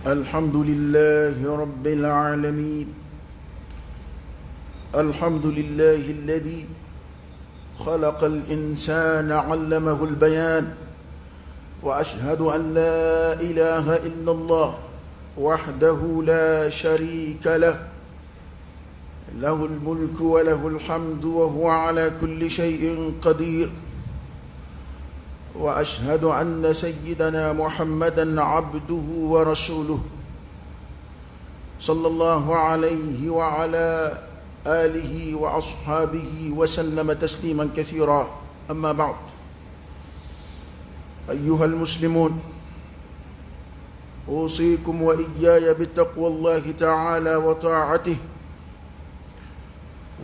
الحمد لله رب العالمين. الحمد لله الذي خلق الإنسان علمه البيان، وأشهد أن لا إله إلا الله وحده لا شريك له، له الملك وله الحمد وهو على كل شيء قدير. وأشهد أن سيدنا محمدًا عبده ورسوله صلى الله عليه وعلى آله وأصحابه وسلم تسليما كثيرا. أما بعد، أيها المسلمون، أوصيكم وإياي بتقوى الله تعالى وطاعته،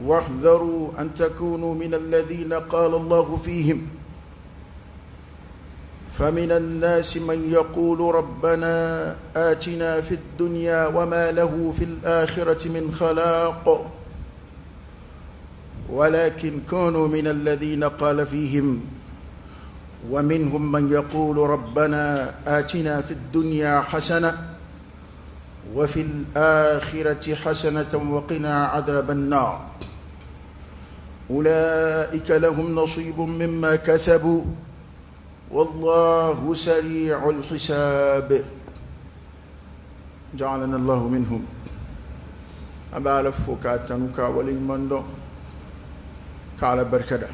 واحذروا أن تكونوا من الذين قال الله فيهم: فمن الناس من يقول ربنا آتنا في الدنيا وما له في الآخرة من خلاق، ولكن كونوا من الذين قال فيهم: ومنهم من يقول ربنا آتنا في الدنيا حسنة وفي الآخرة حسنة وقنا عذاب النار. أولئك لهم نصيب مما كسبوا والله سريع الحساب. جعلنا الله منهم. أبا لفو كاتنوكا ولمندو كعلى بركة.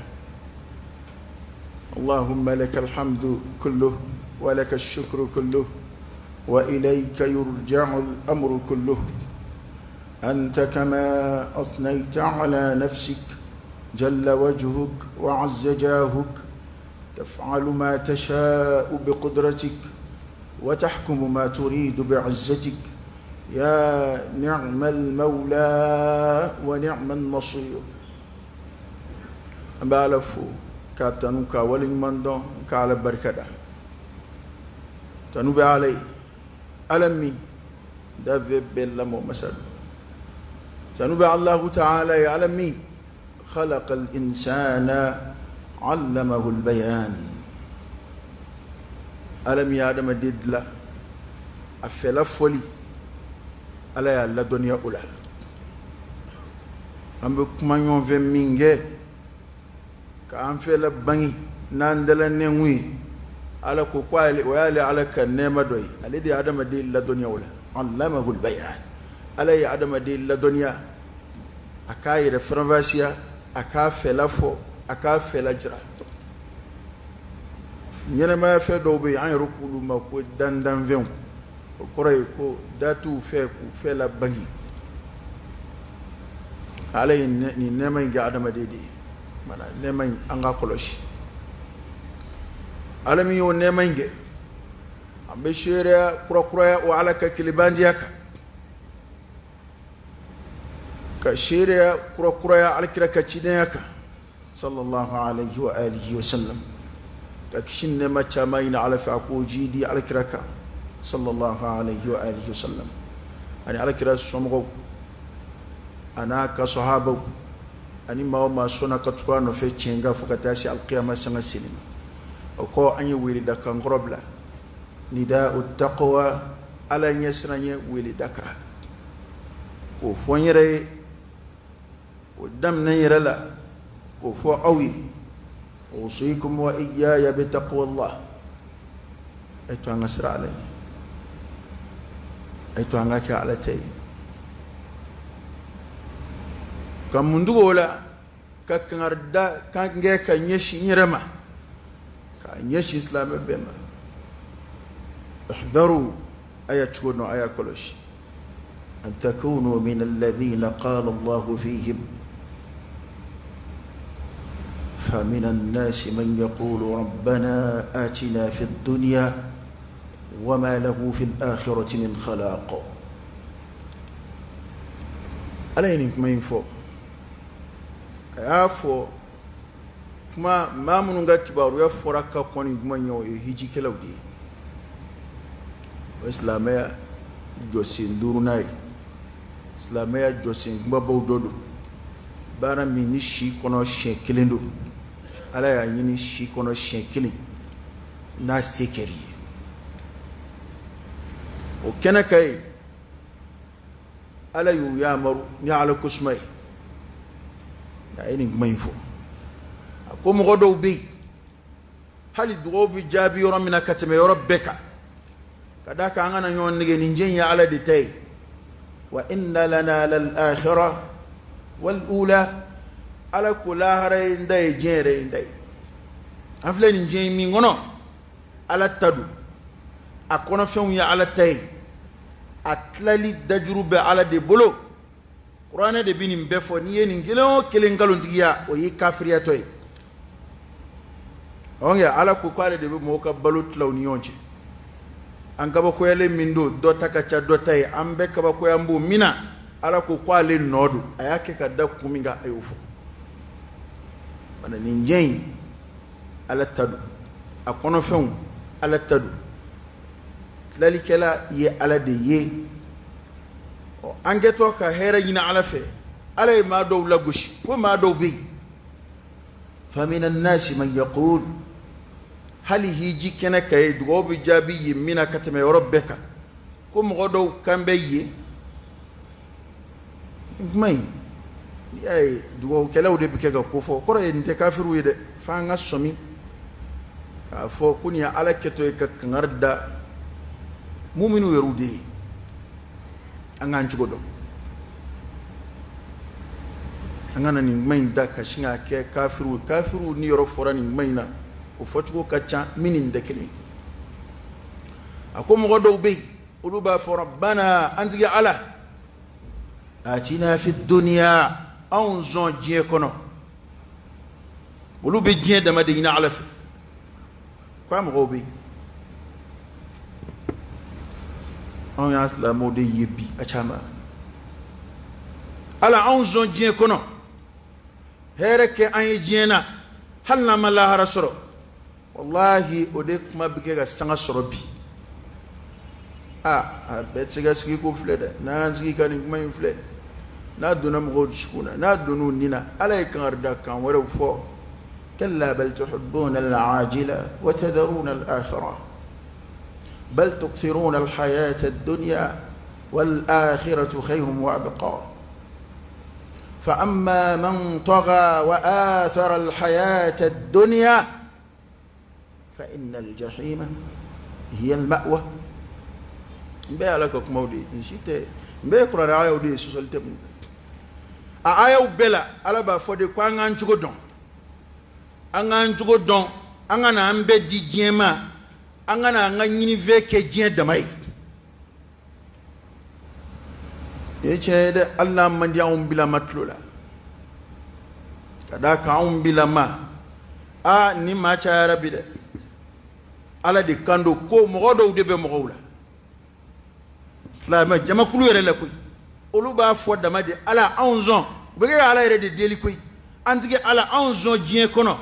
اللهم لك الحمد كله ولك الشكر كله وإليك يرجع الأمر كله. أنت كما أثنيت على نفسك جل وجهك وعز جاهك، تفعل ما تشاء بقدرتك وتحكم ما تريد بعزتك. يا نعم المولى ونعم النصير. أبالفو كاتنوكا ولمندو كعلى بركة تنوب علي ألمي دافي بلمو مسد تنوب الله تعالى يعلمي خلق الإنسان علمه البيان. ألم يادم ديدلا أفلا فولي ألا يالا دنيا أولا أم بكمان يوم في مينجي كأم فلا باني ناندلا نموي على كوكوالي ويالي على كنيمة دوي ألي دي آدم ديلا دنيا أولا علمه البيان. ألا يا آدم ديلا دنيا أكاي رفرنفاسيا أكا فلا فو aka fela jira nyene ma fe do be an rokulu ma ko dandan ven ko koray ko datu fe ku fela bangi alay ni nemay ga adama dede mana nemay anga koloshi alami yo nemay ge ambe shere kura wa alaka kilibandiaka ka shere kura alkira ka cineyaka sallallahu alaihi wa alihi wa sallam. Takishin ne macha maina ala fa'ku jidi ala kiraka sallallahu alaihi wa alihi wa sallam. Ani ala kira somgo ana ka sahaba ani ma sona ka tukwa no fe chenga fukata si alqiyama sanga sinima ko anyi wiri da kan grobla nida'ut taqwa ala nyasranye wili daka ko fonyere o dam na yirala وفو أوي. أوصيكم وإياي بتقوى الله. أيتو أنسر علي أيتو أنك على تي كم من دولا كنردا كان جاك نيشي نرما كان نيشي إسلام بما احذروا أيا تكونوا أيا كلش أن تكونوا من الذين قال الله فيهم: فمن الناس من يقول ربنا آتنا في الدنيا وما له في الآخرة من خلاق. ألينك ما ينفو يافو ما منونغا كبارو يافو ركا كوني غمانيو يهيجي كلاو دي وإسلامية جوسين دورناي إسلامية جوسين غمباو دودو بارا ميني شي كونو شين كليندو ala ya nyini shi kono shenkili na sekeri o kena kai ala yu ya maru ni ala kusmai ya ini mainfo ko mo godo bi hali dugo bi jabi yoro mina katame yoro beka kada ka ngana nyon nige ni njenya ala de tay wa inna lana lal akhirah wal ula ala kula hare ndai jere ndai afle ni njemi ngono ala tadu akono fen ya ala tay atlali dajrube ala de bolo qur'ana de binim befo ni yeni ngelo kelen galon tigiya o yi kafiriya toy onge ala ko kwale de mo ka balut law ni yonci an kaba ko yele mindo do takacha do tay ambe kaba ko yambu mina ala ko kwale nodu ayake ka da kuminga ayufo bana ni njey ala tadu akono fen ala tadu lalikela ye ala de ye o angeto ka hera yina ala fe ala ma do lagushi ko ma do bi فمن الناس من يقول هل هيجي كنا كاي دغو بجابي يمنا كتم ربك كم غدو كان بي ماي اي دغو كلاو دي بكا كوفو كره انت كافر ويد فان سومي فو كونيا على كتو كنردا مؤمن يرودي انغان جودو angana ni main da ka shinga ke kafiru ni yoro forani maina o fotugo kacha minin de kene akomo godo be uluba for rabbana anti ala atina fi dunya aw zon je kono ulube je da madina ala fi kwam gobe on ya islamu de yebi achama ala aw zon je kono hereke an jena halna malaha rasoro wallahi ode kuma bige ga sanga sorobi betsiga ski ko flede na ski kan kuma infle na duna mo skuna na dunu nina alay kan arda kan wara fo kalla bal tuhibbuna al-ajila wa tadharuna al-akhirah bal tukthiruna al-hayata ad-dunya wal akhiratu khayrun wa abqa فأما من طغى وآثر الحياة الدنيا فإن الجحيم هي المأوى مبيع لك مودي نشيت مبيع قرار آية ودي سوسل تبن آية وبلا على بفودي كوان أنجو دون أنجو دون أنا أمبي دي جيما أنا أنغني فيك جين دماي يجد الله من يوم بلا مطلولا كذا كأم بلا ما ni ma cha rabi de ala de kando ko mo do de be mo wala islam jama kulu yere la koy olu ba fo dama de ala anzon be ga ala yere de deli koy antige ala anzon jien kono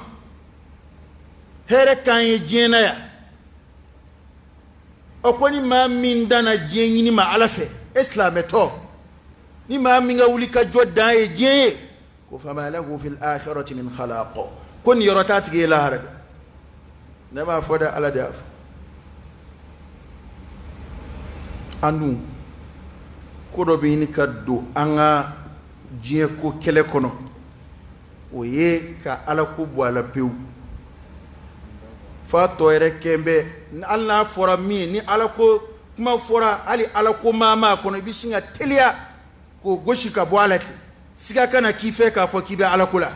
here kan ye jien na ya o ko ni ma min dana jien ni ma ala fe islam to ni ma minga wuli ka jodda e je ko fama lahu fil akhirati min khalaq kun yorotat ge la harab ne ma foda ala daf anu ko do bi ni kaddo anga je ko kele kono o ye ka ala ko bo ala pew fa to ere kembe Allah fora mi ni ala ko kuma fora ali ala ko mama kono bi singa telia ko goshi ka boalati siga kana kife ka fo kibe ala kula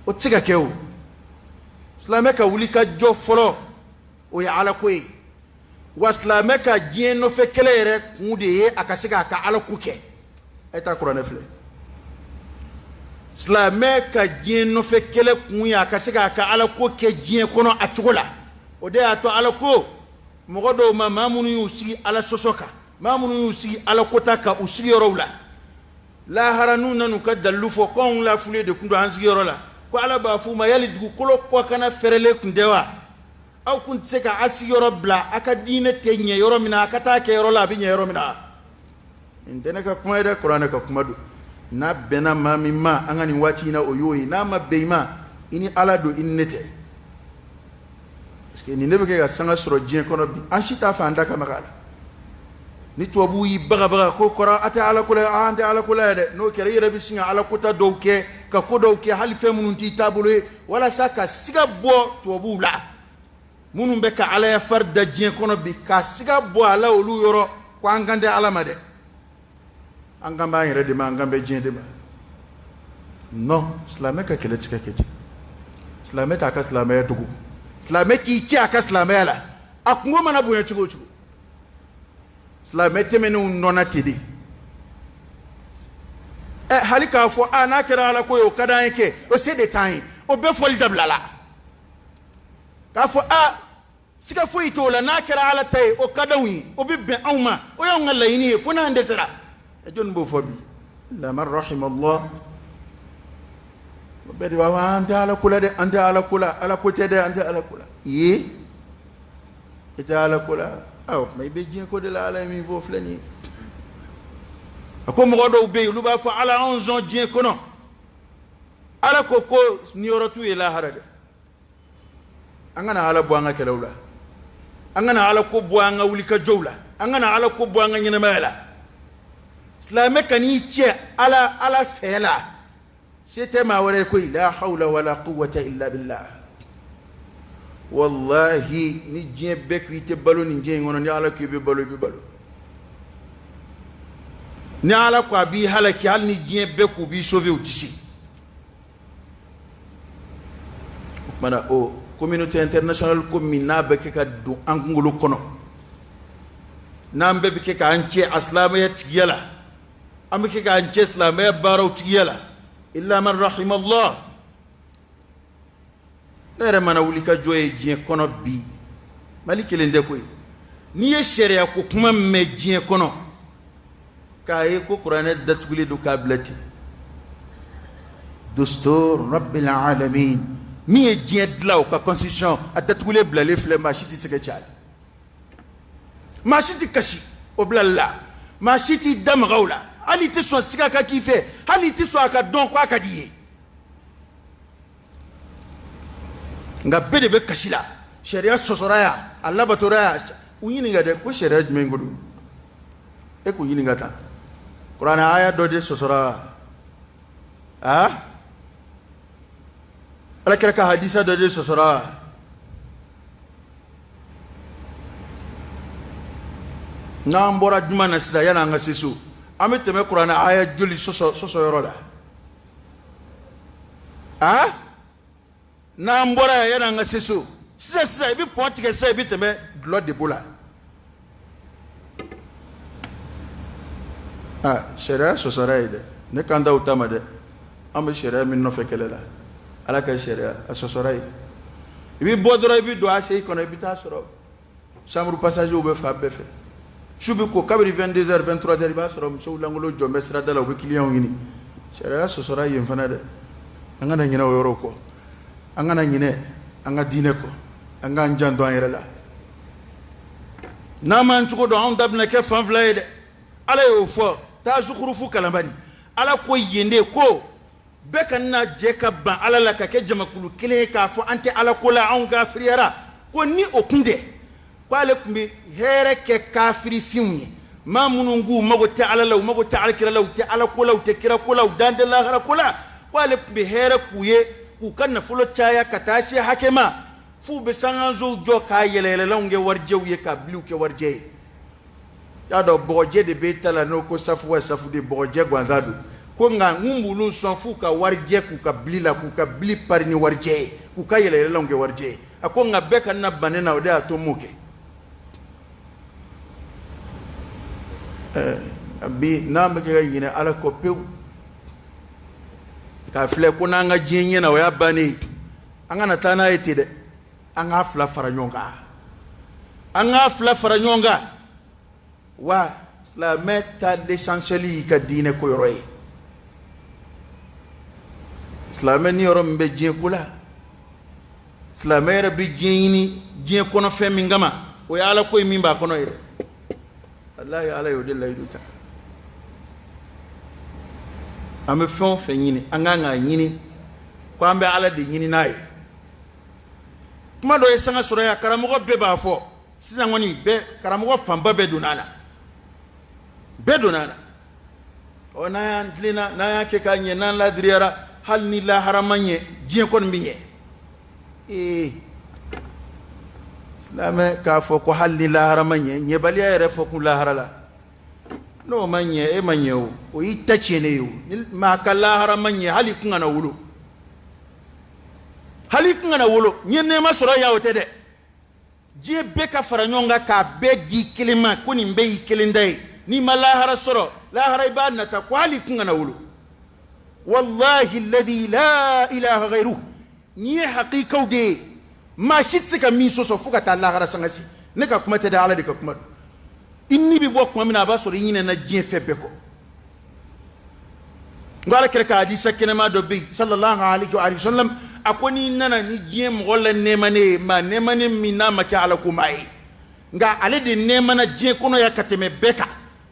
o tiga kew islameka wulika jo folo o ya ala koy waslameka jeno fe kelere ngude ye akasiga ka ala kuke eta qur'an fle islameka jeno fe kele kunya akasiga ka ala kuke jien kono atugola o de ato ala ko mogodo mamunu yusi ala sosoka mamunu yusi ala kotaka usigi rola la haranuna nukadallu fo kon la fule de kundo ansigi rola ko ala ba fu ma yali dugu kolo ko kana ferele kundewa aw kun tseka asigi robla aka dine tenye yoro mina akata ke rola bi nyero mina indene ka kuma ida qur'ana ka kuma do na bena mami ma angani wati na oyoyi na ma beima ini ala do innete parce que ni ne be ke ga sanga soro jien kono bi an shita fa anda ka magala ni tuwabu yi baga ko kora ata ala kula ante ala kula de no kere yere bi singa ala kuta dowke ka ko dowke hal fe munun ti tabulu wala saka siga bo tuwabu la munun be ka ala ya farda jien kono bi ka siga bo ala olu yoro ko angande ala made angamba yere de ma angambe jien de ma non islamé ka kele tika keji islamé ta ka islamé dugu islamé ti ci aka islamé la akungo mana buya chugo chugo islamé temenu nona tidi halika fo ana kira ala ko yo kada yake o c'est des temps o be fol dablala ka fo sika fo ito la na kira ala tay o kada wi o be ben awma o yo ngala yini fo na ndesera e jon bo fo bi la man rahimallah bedi wa anta ala kula de anta ala kula ala kote de anta ala kula yi ita ala kula aw may be jien ko de la ala mi fo flani ako mo do be lu ba fa ala 11 ans jien ko no ala ko ni yoratu ila harade angana ala bo anga kelawla angana ala ko bo anga wulika jowla angana ala ko bo anga nyina mala islame kani che ala fela c'était ma wala ko la hawla wala quwwata illa billah wallahi ni jien beku ite balo ni jien ngono ni ala ko be balo ni ala ko abi halaki hal ni jien beku bi sauver outisi mana o communauté internationale ko minna be ke ka do angulu kono nambe be ke ka anche aslamaya tigiyala am ke ka anche aslamaya baro tigiyala illa man rahim Allah nere mana wulika joye jien kono bi malikele nde koy ni ye sharia ko kuma me jien kono kaye ko qur'ane datugule do kablati dustur rabbil alamin mi ye jien dlaw ka constitution adatugule blale flema shiti sege chal ma shiti kashi oblalla ma shiti dam gawla hali ti so siga ka kife hali ti so aka don ko aka diye nga bede be kashila sharia sosoraya Allah batoraya unyini ngade ko sharia mengodu e ko yini ngata Quran aya do de sosora ala kira ka hadisa do de sosora na mbora juma na sida yana nga sesu amete me Quran aya joli soso yorola na mbora yana nga sesu sisa bi ponti ke sai bi teme blood de bola sharia sosora ide ne kanda utama de am sharia min no fekelela ala ka sharia sosora ibi bodoro ibi do ase kono ibi ta soro chambre passager ou be fa be fe shubi ko kabri 22h 23h ba soro so langolo jombe strada la ko client ngini sharia sosora yem fana de angana nyina woro ko angana nyine anga dine ko anga njando an yerela na man chuko do on dabna ke fan flayde ala yo fo ta zukhrufu kalambani ala ko yende ko bekanna je ka ban ala la ka ke jamakulu kile ka fo ante ala ko la on gafriyara ko ni okunde ko ale kumbi here ke kafiri fiumye mamunungu mago ta ala law mago ta ala kira law ta ala ko law ta kira ko law dande la gara ko la ko ale kumbi here kuye ku kanna fulo chaya katashi hakema fu be sanganzo jo ka yelele lawnge warje wiye ka blu ke warje ya do boje de betala no ko safu wa safu de boje gwanzadu ko nga ngumbulu son fu ka warje ku ka blila ku ka bli parni warje ku ka yelele lawnge warje ako nga beka na banena ode atomuke bi nambe ke yine ala ko pew ka fle ko na nga jinye na wa bani anga na tana ite de anga fla faranyonga anga fla faranyonga wa la meta l'essentiel ka dine ko yoroy islam ni yoro mbe jin kula islam era bi jini jin kono femi ngama o ya ala koy mimba kono ire allah ya ala yodilla yuta ame fon fe nyini anga nga nyini ko ambe ala de nyini nay kuma do esanga sura ya karamogo be ba fo sisan ngoni be karamogo famba be donana o na ndlina na yake ka nye nan la driara hal ni la haramanye jien kon miye islam ka fo ko hal ni la haramanye nye bali ya refo ku la harala no manye e manye o itache ne yo ma ka la haramanye hali kunga na wulu nye ne ma sura ya wote de jie be ka faranyonga ka be di kilima kuni mbe ikilindai ni malahara soro lahara ibadna ta kwali kunga na wulu wallahi alladhi la ilaha ghayruhu ni haqiqa de ma shitsika mi so fuka ta lahara sangasi ne ka kuma ta da ala de ka kuma inni bi bo kuma mina ba soro yine na jie febbe ko ngala kere ka hadisa kene ma do bi sallallahu alaihi wa sallam akoni nana ni jie mogolla nemane ma nemane mina maka ala kumai nga ale de nemana jie kono ya kateme beka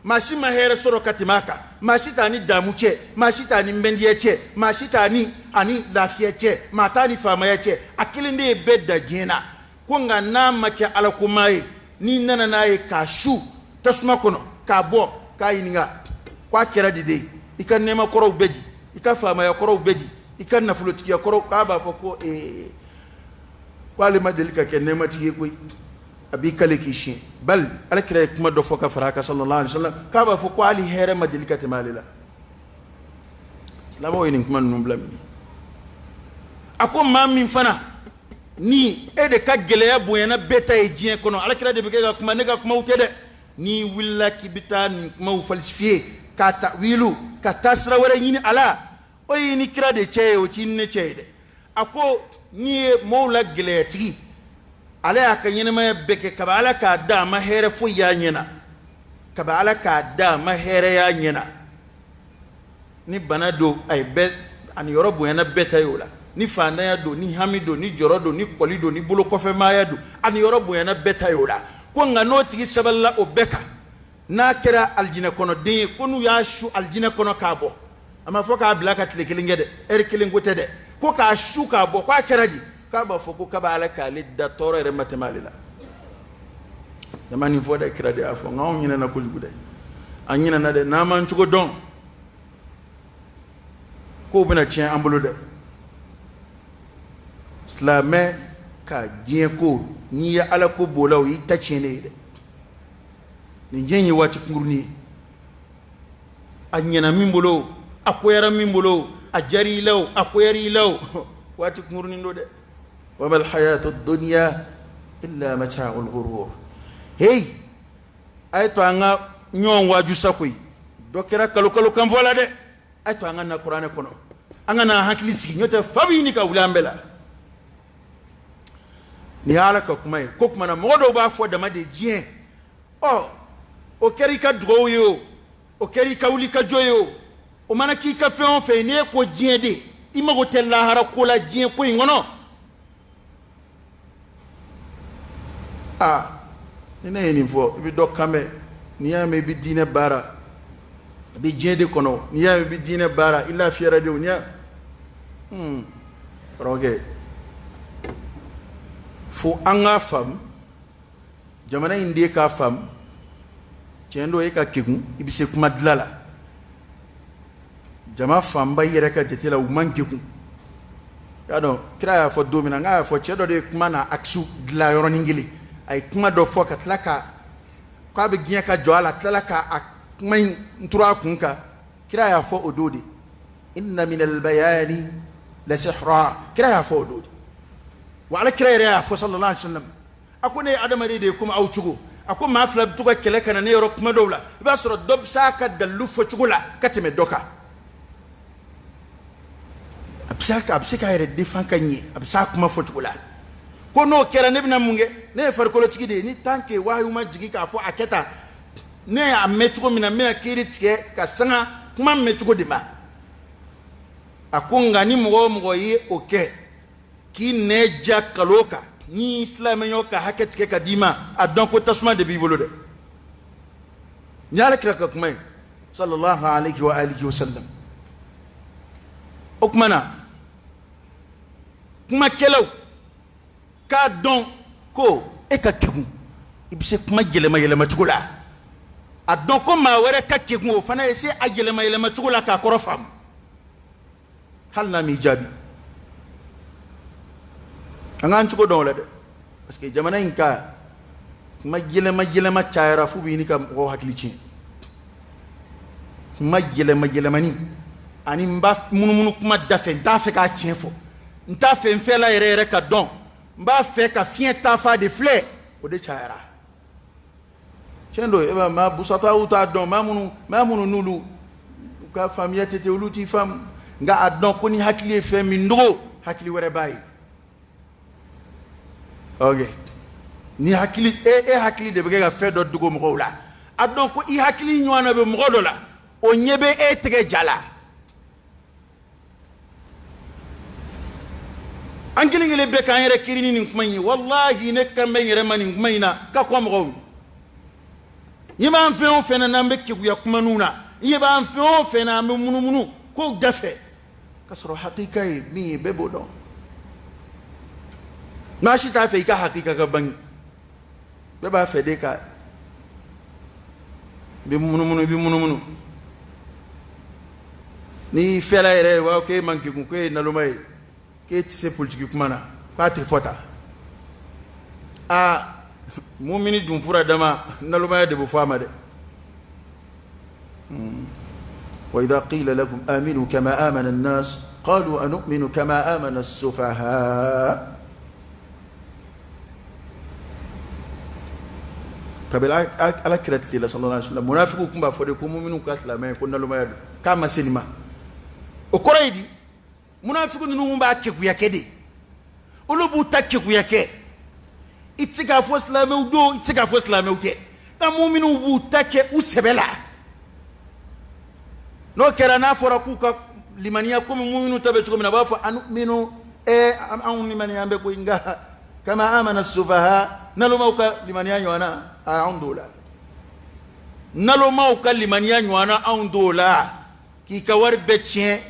mashima here soro katimaka mashita ni damuche mashita ni mbendiyeche mashita ni ani lafiyeche matani famayeche akilinde bedda jina kunga na maka ala kumai ni nana naye kashu tasuma kono ka bo ka yininga kwa kera dide ikan nema koro beji ikafama ya koro beji ikan na fulotiki ya koro kaba foko kwale madelika ke nema tigi koy abi kale kishi bal ala kira kuma do foka faraka sallallahu alaihi wasallam kaba foko ali here madelika temalila islamo yin kuma numblam ako mammin fana ni ede ka geleya boyana beta e jien kono ala kira de be ga kuma ne ga kuma utede ni willa kibita ni kuma falsifier ka ta'wilu ka tasra wara yini ala o yini kira de cheye o tinne cheye de ako ni moula gleti ala aka yini ma beke kabala ka da ma here fu ya nyina kabala ka da ma here ya nyina ni banado ay be an yorobu yana beta yola ni fanda ya do ni hamido ni jorodo ni kolido ni bulo kofe ma ya do an yorobu yana beta yola ko ngano tigi saballa o beka na kira aljina kono de konu ya shu aljina kono kabo ama foka blaka tlekelinge de erkelingote de ko ka shu kabo kwa kiraji kaba foko kaba ala kale da toro re matemalila namani foda kira de afo ngaw nyina na kulgude anyina na de na man chugo don ko bina chien ambulo de islamé ka jien ko ni ya ala ko bolaw yi tachene de ni jenyi wati ngurni anyana mimbolo akoyara mimbolo ajari law akoyari law wati ngurni ndo de wa mal hayatu ad-dunya illa mata'ul ghurur hey ay to anga nyon waju sakoy dokera kalu kan vola de ay to anga na qur'ane kono anga na hakli sigi nyota fabini ka ulambela ni ala ka kuma ko kuma na modo ba fo da made jien o keri ka drowo yo o keri ka wuli ka joyo o mana ki ka fe on fe ne ko jien de imago tella hara ko la jien ko ngono ni na yeni fo bi do kame ni ya me bi dine bara bi jien de kono ni ya me bi dine bara illa fi radio ni ya roge fo anga fam jamana indi ka fam chendo e ka kigun ibise kuma dilala jama famba yere ka tetela umankiku yado kira ya fo domina nga fo chedo de kuma na aksu dila yoro ningili ay kuma do fo katlaka kwa be gien ka joala tlaka akuma ntura kunka kira ya fo ododi inna min albayani la sihra kira ya fo ododi wa ala kira ya fo sallallahu alaihi wasallam akune adama de kuma au chugo ako ma fla tuka kele kana ne yoro kuma dowla ba soro dob saka dalu fo chugula kateme doka absaka yere defan kanyi absaka kuma fo chugula ko no kera ne bina munge ne far ko lotigi de ni tanke wayu ma jigi ka fo aketa ne a mechugo mina me akiri tike ka sanga kuma mechugo de ma akunga ni mugo yi oke ki ne jakaloka ni islam yoka haket ke kadima adon ko tasma de bibolo de nyala kira ka kuma sallallahu alaihi wa alihi wasallam okmana kuma kelaw k'a dɔn ko e ka kekun i bɛ se kuma yɛlɛma cogo la a dɔn ko maa wɛrɛ ka kekun o fana ye se a yɛlɛma cogo la k'a kɔrɔ faamu hali n'a m'i jaabi an k'an cogo dɔn o la dɛ parce que jamana in ka kuma yɛlɛma cayara f'u bɛ ɲini ka mɔgɔw hakili tiɲɛ kuma yɛlɛmani ani n b'a munumunu kuma dafɛ n t'a fɛ k'a tiɲɛ fɔ n t'a fɛ n fɛla yɛrɛ ka dɔn n b'a fɛ ka fiɲɛ taafa de filɛ o de cayara tiɲɛ don e b'a maa busataw t'a dɔn maa minnu n'olu u ka faamuya tɛ ten olu t'i faamu nka a dɔn ko ni hakili ye fɛn min dogo hakili wɛrɛ b'a ye ok ni hakili e hakili de bɛ kɛ ka fɛn dɔ dogo mɔgɔw la a dɔn ko i hakili ɲɔgɔnna bɛ mɔgɔ dɔ la o ɲɛ bɛ e tɛgɛ ja la an kelen kelen bɛ k'an yɛrɛ kiiri ni nin kuma in ye walahi ne kan bɛ n yɛrɛ ma nin kuma in na ka kɔ mɔgɔw ye b'an fɛn o fɛn na n'an bɛ keguya kumaninw na i b'an fɛn o fɛn na an bɛ munumunu kow dafɛ ka sɔrɔ hakika ye min ye bɛɛ b'o dɔn maa si t'a fɛ i ka hakika ka bange bɛɛ b'a fɛ de ka i bɛ munumunu ni fɛla yɛrɛ wa k'e man kekun k'e ye naloma ye k'e tɛ se politiki kuma na k'a tɛ fɔ tan aa mumini dun fura dama nalomaya de bɛ fɔ a ma dɛ وإذا قيل لهم آمنوا كما آمن الناس قالوا أنؤمن كما آمن السفهاء قبل على كرة الله صلى الله عليه وسلم منافقوا كم بفرقوا مؤمنون كاسلامين كنا لما كما سلمة وكرايدي منافقون نوم باكيكو يكدي ولو بوتاكيكو يكي ittika fo silamɛw do ittika fo silamɛw tɛ ka mu'minu b'u ta kɛ u sɛbɛ la n'o kɛra n'a fɔra k'u ka limaniya komi mu'minu ta bɛ cogo min na a b'a fɔ anu'minu anw limaniya bɛ koyi nka kama amana sufaha nalomaw ka limaniya ɲɔgɔnna anw t'o la nalomaw ka limaniya ɲɔgɔnna anw t'o la k'i ka wari bɛɛ tiɲɛ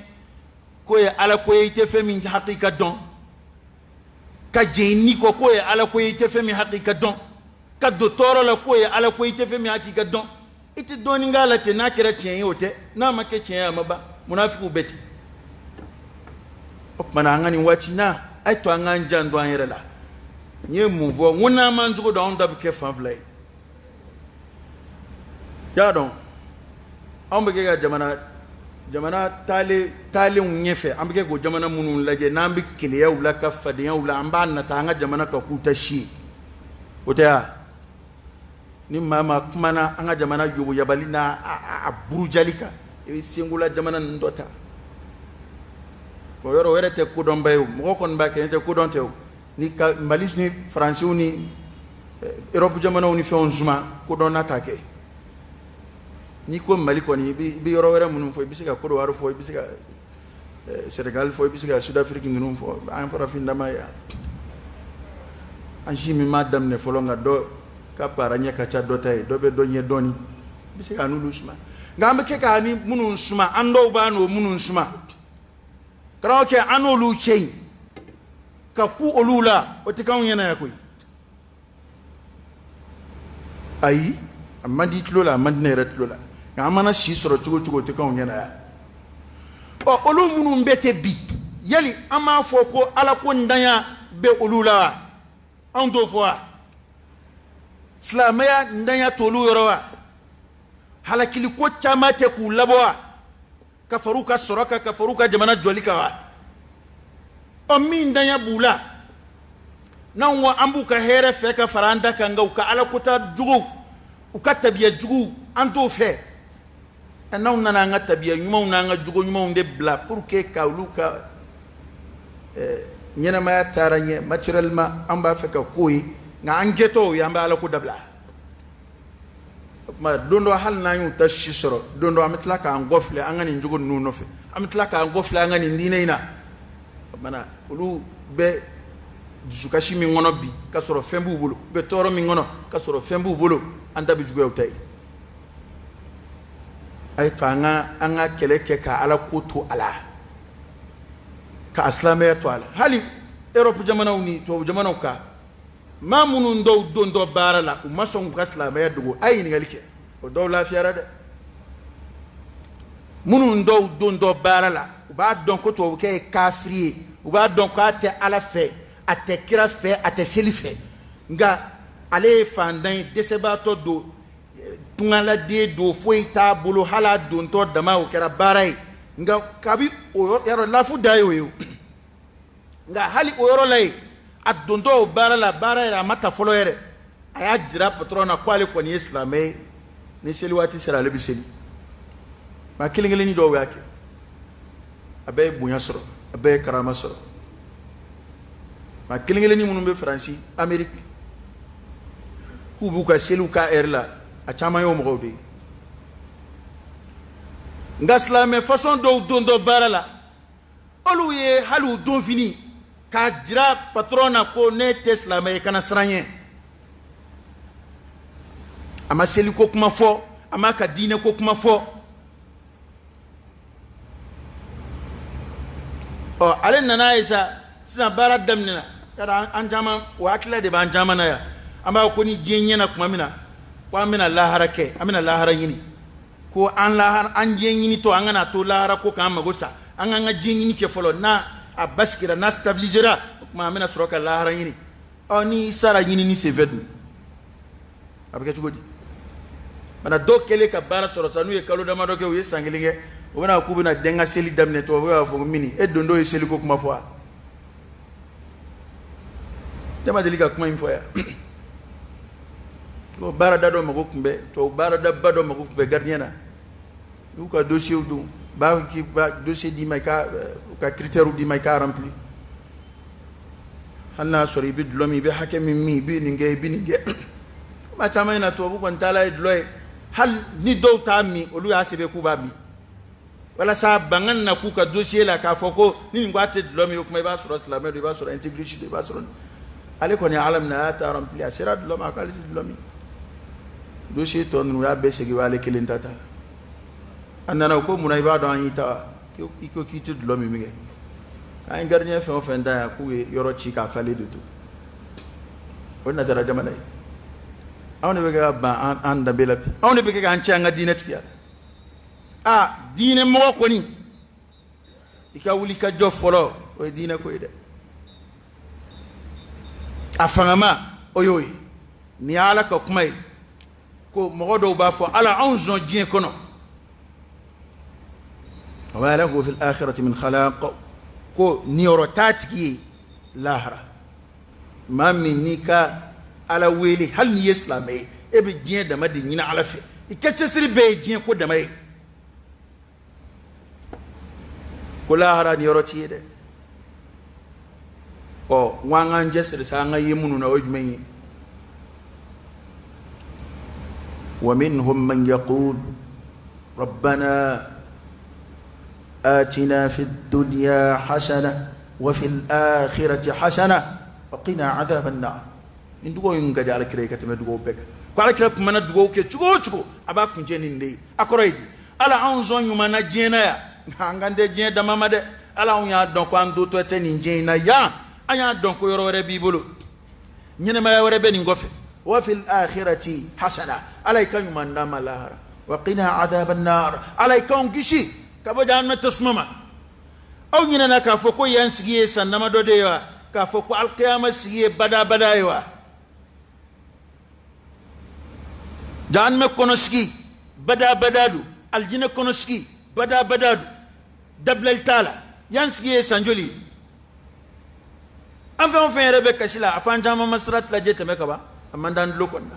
ko ye ala ko ye i tɛ fɛn min hakika dɔn ka jeni ko ye ala ko ye i tɛ fɛn min hakika dɔn ka don tɔɔrɔ la ko ye ala ko ye i tɛ fɛn min hakika dɔn i tɛ dɔɔnin k'a la ten n'a kɛra tiɲɛ ye o tɛ n'a ma kɛ tiɲɛ ye a ma ban munafikiw bɛ ten o tumana an ka nin waati na a ye to an k'an jan don an yɛrɛ la n ye mun fɔ n ko n'an m'an cogo dɔn anw da bɛ kɛ fan fila ye y'a dɔn anw bɛ kɛ ka jamana talenw ɲɛfɛ an bɛ kɛ k'o jamana minnu lajɛ n'an bɛ keleyaw la ka fadenyaw la an b'a nata an ka jamana ka k'u ta si ye o tɛ wa ni maa maa kumana an ka jamana yogoyabali n'a a burujali kan i bɛ senkola jamana ninnu dɔ ta o yɔrɔ o yɛrɛ tɛ kodɔnba ye o mɔgɔ kɔni b'a kɛ n tɛ kodɔn tɛ o ni ka mali ni faransiw ni Europe jamanaw ni fɛnw suma kodɔnna t'a kɛ ni ko mali kɔni i bɛ yɔrɔ wɛrɛ minnu fɔ i bɛ se ka Côte d'Ivoire fɔ i bɛ se ka Sénégal fɔ i bɛ se ka Sud-Afrique ninnu fɔ an farafin dama ye an si min m'a daminɛ fɔlɔ nka dɔ ka baara ɲɛ ka ca dɔ ta ye dɔ bɛ dɔ ɲɛ dɔɔni i bɛ se ka n'olu suma nka an bɛ kɛ ka ni minnu suma an dɔw b'a n'o minnu suma karamɔgɔ kɛ an n'olu cɛ yen ka ku olu la o tɛ k'anw ɲɛna yan koyi ayi a man di tulo la a man di ne yɛrɛ tulo la nka an mana si sɔrɔ cogo cogo o tɛ k'anw ɲɛna yan ɔ olu minnu bɛ tɛ bi yali an b'a fɔ ko ala ko ntanya bɛ olu la wa anw t'o fɔ wa silamɛya ntanya t'olu yɔrɔ wa halakili ko caman tɛ k'u labɔ wa ka far'u ka sɔrɔ kan ka far'u ka jamana jɔli kan wa ɔ min ntanya b'u la n'anw ko an b'u ka hɛrɛ fɛ ka fara an ta kan nka u ka alakota juguw u ka tabiya juguw an t'o fɛ n'anw nana an ka tabiya ɲumanw n'an ka jogo ɲumanw de bila pour que ka olu ka ɲɛnamaya taara ɲɛ naturellement an b'a fɛ ka k'o ye nka an kɛtɔ o ye an bɛ ala ko dabila o tuma don dɔ hali n'an y'u ta si sɔrɔ don dɔ an bɛ tila k'an kɔfilɛ an ka nin jogo ninnu nɔfɛ an bɛ tila k'an kɔfilɛ an ka nin diinɛ in na o tumana olu bɛ dusukasi min kɔnɔ bi ka sɔrɔ fɛn b'u bolo u bɛ tɔɔrɔ min kɔnɔ ka sɔrɔ fɛn b'u bolo an ta bɛ juguya u ta ye a ye to an ka kɛlɛ kɛ ka ala ko to a la ka silamɛya to a la hali Europe jamanaw ni tubabu jamanaw kan ma munun don do barala u mason gasla ba yadugo ay ni galike o do la fiara de munun don do barala u ba don ko to ke kafiri u ba don ko ate ala fe ate kira fe ate selife nga ale fandan desebato do tungala de do foita bulu hala don to dama o kera barai nga kabi o yaro lafu dayo yo nga hali o yoro lay adonto barala bara mata folo yere aya jira patrona kwale ko ni islamé ni seli wati sera le biseli ma kilingeli ni do wake abe bunya soro abe karama soro ma kilingeli ni munumbe franci amerique ku bu ka selu ka erla a chama yo mo de ngaslamé façon do dondo barala oluye halu don fini ka jira patrona ko ne tesla me kana sranye ama seli ko kuma fo ama ka dine ko kuma fo o ale nana isa sina bara damnina kada an jama wa akla de ban jama na ya ama ko ni jenye na kuma mina ko amina lahara ke amina lahara yini ko an lahara an jenye ni to an na to lahara ko kan magosa an an jenye ni ke folo na a baskira na stabilisera kuma amina soroka lahara yini oni sara yini ni sevedu abike chugodi mana do kele ka bara soro sanu e kalo dama do ke wi sangilinge o bana ku bina denga seli damne to wa fo mini e dondo e seli ko kuma fo tema delika kuma info ya ko bara dado mako kumbe to bara da bado mako kumbe gardiena u ka dossier du ba ki ba dossier di mai ka critère di mai ka rempli hanna sori bi dlomi bi hakemi mi bi ninge ma chama ina to bu kon tala dloy hal ni do tami olu ya sebe ku babi wala sa bangan na ku ka dossier la ka foko ni ngwate dlomi ko mai ba sura islamé do ba sura intégrité do ba sura ale ko ni alam na ta rempli asira dlomi akali dlomi dossier ton nu ya be segi wale kelentata annana ko munay ba do anita iko kitu dlomi minge ay garnia fe ofenda ya ku yoro chika fale de tout wonna tara jamana awne be ga ba anda belapi awne be ga ancha nga dinetiya dine mo ko ni ika wuli ka jo folo o dine ko ide afangama oyoyi ni ala ko kumay ko mo do ba fo ala onjon dien kono wala ko fil akhirati min khalaq ko niorotati lahra mami nika ala weli hal ni islamé e be dien dama de nyina ala fe ikete siri be dien ko dama e ko lahra nioroti de o wanga njesere sa nga yemunu na ojmeyi ومنهم من يقول ربنا آتنا في الدنيا حسنة وفي الآخرة حسنة وقنا عذاب النار من دعوة ينقل على كريكة من دعوة بك قال كريكة من دعوة كتشكو أباكم جنين لي أكرويد ألا أنزون يمانا جينا أنغان دي جين دماما دي ألا أن يادون كوان دوتو تنين جينا يا أن يادون كو يرو ربي بولو نينما يوري بني غفي وفي الآخرة حسنة عليك يمن دام الله وقنا عذاب النار عليك انكشي كبجان متسمما أو يننا كافوكو ينسجي سنما دوديوا كافوكو القيامة سجي بدا بدايوا جان مكونسكي بدا بدادو الجنة كونسكي بدا بدادو دبل التالا ينسجي سنجولي أفهم ربك شلا أفهم جامع مسرات لجيت مكبا amandan lokonna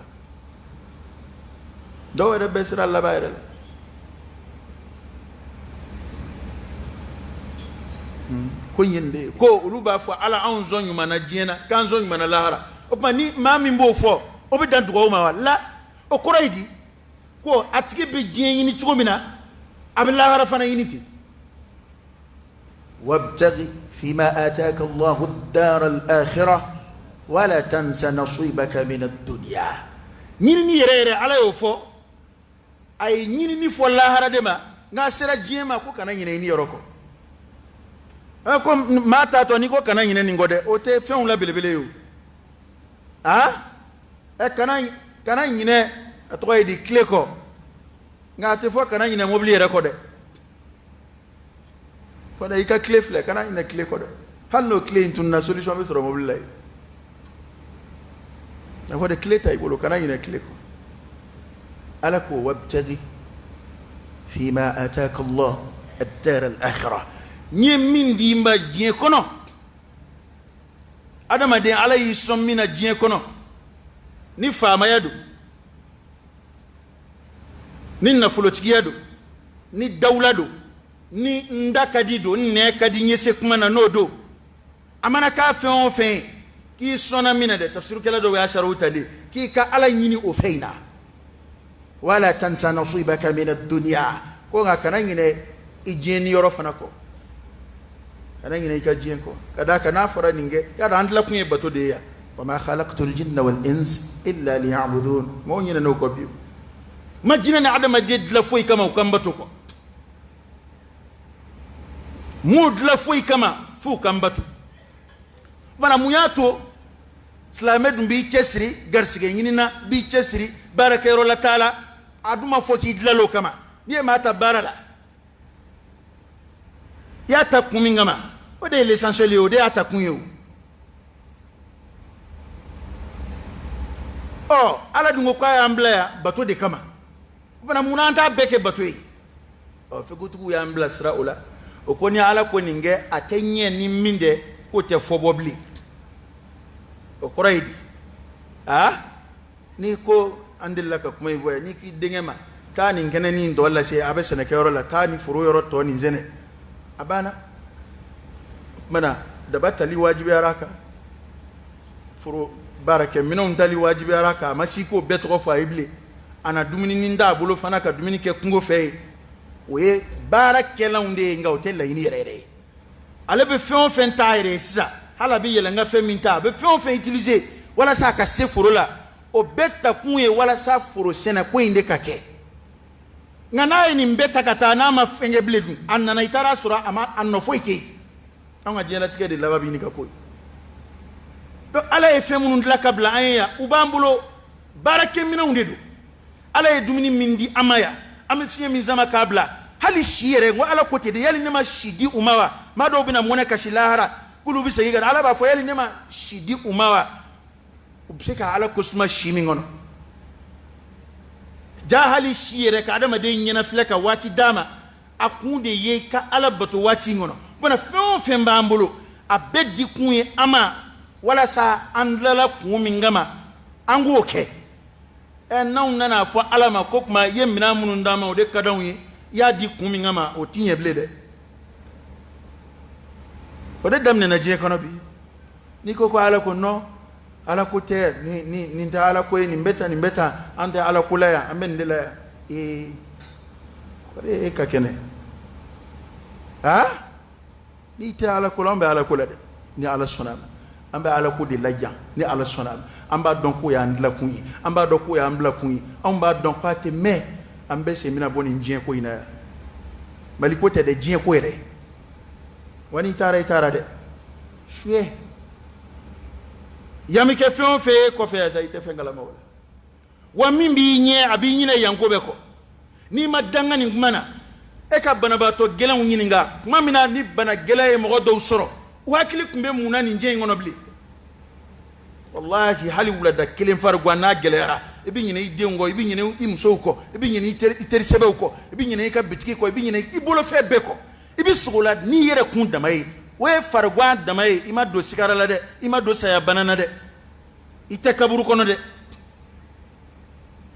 do re besra la bayre ko yende ko uluba fo ala an zonyu mana jena kan zonyu mana lahara o pani mami mbo fo o be dan dugo ma wala o koraidi ko atike be jeni yini chugomina abilahara fana yiniti wabtaghi فيما آتاك الله الدار الآخرة ولا تنسى نصيبك من الدنيا نيني يريري على يوفو أي نيني فو الله هردما ناسرا جيما كو كان ينيني يروكو أكو ما تاتو نيكو كان ينيني نغودي أو تي فيون لا بلي بليو kana nyine atoy di clé ko ngate fo kana nyine mobile record fo da ika clé fle kana nyine clé ko de hanno clé into na solution be soro mobile lay na fo de clé tay bolo kana nyine clé ko alako wabtaghi fima ataka Allah ad-dar al-akhirah nye min di mba jien kono adama den ala yi sommina jien kono ni fama yadu ni nafulotigiya do ni dawla do ni ndakadi do ni nekadi nyese kuma na no do amana ka fe on fe ki sona mina de tafsir kala do ya sharuta de ki ka ala nyini o feina wala tansa nasibaka min ad-dunya ko ga kana nyine ijeni yoro fana ko kana nyine ka jien ko kada kana fara ninge ya da andla kunye bato de ya wama khalaqtul jinna wal ins illa liya'budun mo nyine no ko bi ma jina na adama de la foy kama ko bato ko mud la foy kama fu kam bato bana muyato islamed bi chesri garsige nyinina bi chesri barakero la taala aduma foki dilalo kama ni ma ta barala ya ta kumingama o de l'essentiel o de ata kunyo oh ala dungo kwa ya mbla bato de kama bana munanta beke bato yi o fe gutu ya mbla sra ola o koni ala ko ninge atenye ni minde ko te fobobli o koraidi ni ko andilla ka kuma ivoya ni ki dengema ta ni ngene ni ndo wala se abe sene kayoro la ta ni furu yoro to ni zene abana mana da batali wajibi araka furu barake minon tali wajibi araka masiko betro fa ibli ana dumini ninda bolo fana ka dumini ke kungo fe oye barake launde nga hotel la ini rere ale be fe on fen taire sa hala bi yele nga fe minta be fe on fen utiliser wala sa ka se furu la o betta kunye wala sa furu sena ko inde kake ngana ni mbeta kata na ma fenge bledu anna itara sura ama anno foike anga jela tike de lababi ni kakoy do ala e femunu ndla kabla anya ubambulo barake mina undedo ala e dumini mindi amaya ame fiye min zama kabla hali shire ngo ala kote de yali nema shidi umawa mado bina mona kashilahara kulu bisa yiga ala ba fo yali nema shidi umawa ubseka ala kusma shimi ngono jahali shire ka adama de nyina fleka wati dama akunde ye ka ala bato wati ngono bona fon femba ambulo abedi kunye ama wala sa andlala kumingama angu oke na na fo alama kokuma yemina munu ndama o de kadawi ya di kumingama o tinye blede o de damne na je kono bi ni ko ala ko no ala ko te ni nda ala ko ni mbeta ande ala ko la ya amende la ko e ka kene ni te ala ko lambe ala ko la de ni ala sonama ambe ala ko de lajja ni ala sonama amba don ko ya ndla kunyi amba do ko ya mbla kunyi amba don ko te me ambe se mina boni njien ko ina mali ko te de jien ko ere wani tara de shwe yami ke fe on fe ko fe za ite fe ngala mawla wa mimbi nye abi nyine yanko be ko ni madanga ni mana e ka bana ba to gelan nyininga kuma mina ni bana gela e mo do soro wakili kumbe munani nje ngono bli wallahi hali wulada kelen fargwa na gelera ibi nyine idengo ibi nyine imso ko ibi nyine iteri sebe ko ibi nyine ka bitiki ko ibi nyine ibolo fe be ko ibi sugola ni yere kun damay we fargwa damay ima do sigara la de ima do saya banana de ite kaburu kono de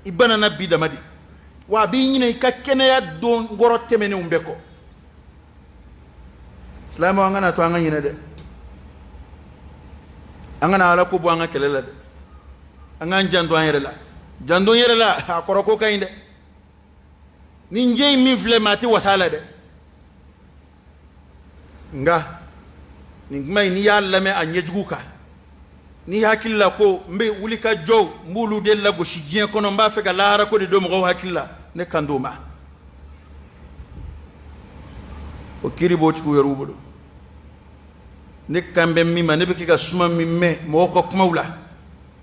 ibanana bi damadi wa bi nyine ka kenya do ngoro temene umbe ko islam wa ngana to anga nyine de angana ala ko bo anga kelela de anga jando yere la akoro ko kayinde ni njey mi vle mati wasala de nga ni ngmay ni yalla me anyejuka ni hakilla ko mbe wulika jow mbulu de la go shijien kono mba feka laara ko de do mo hakilla ne kandoma o kiri bo ci yorubudo ne kambe mi ma ne be kika suma mi me mo ko kumawla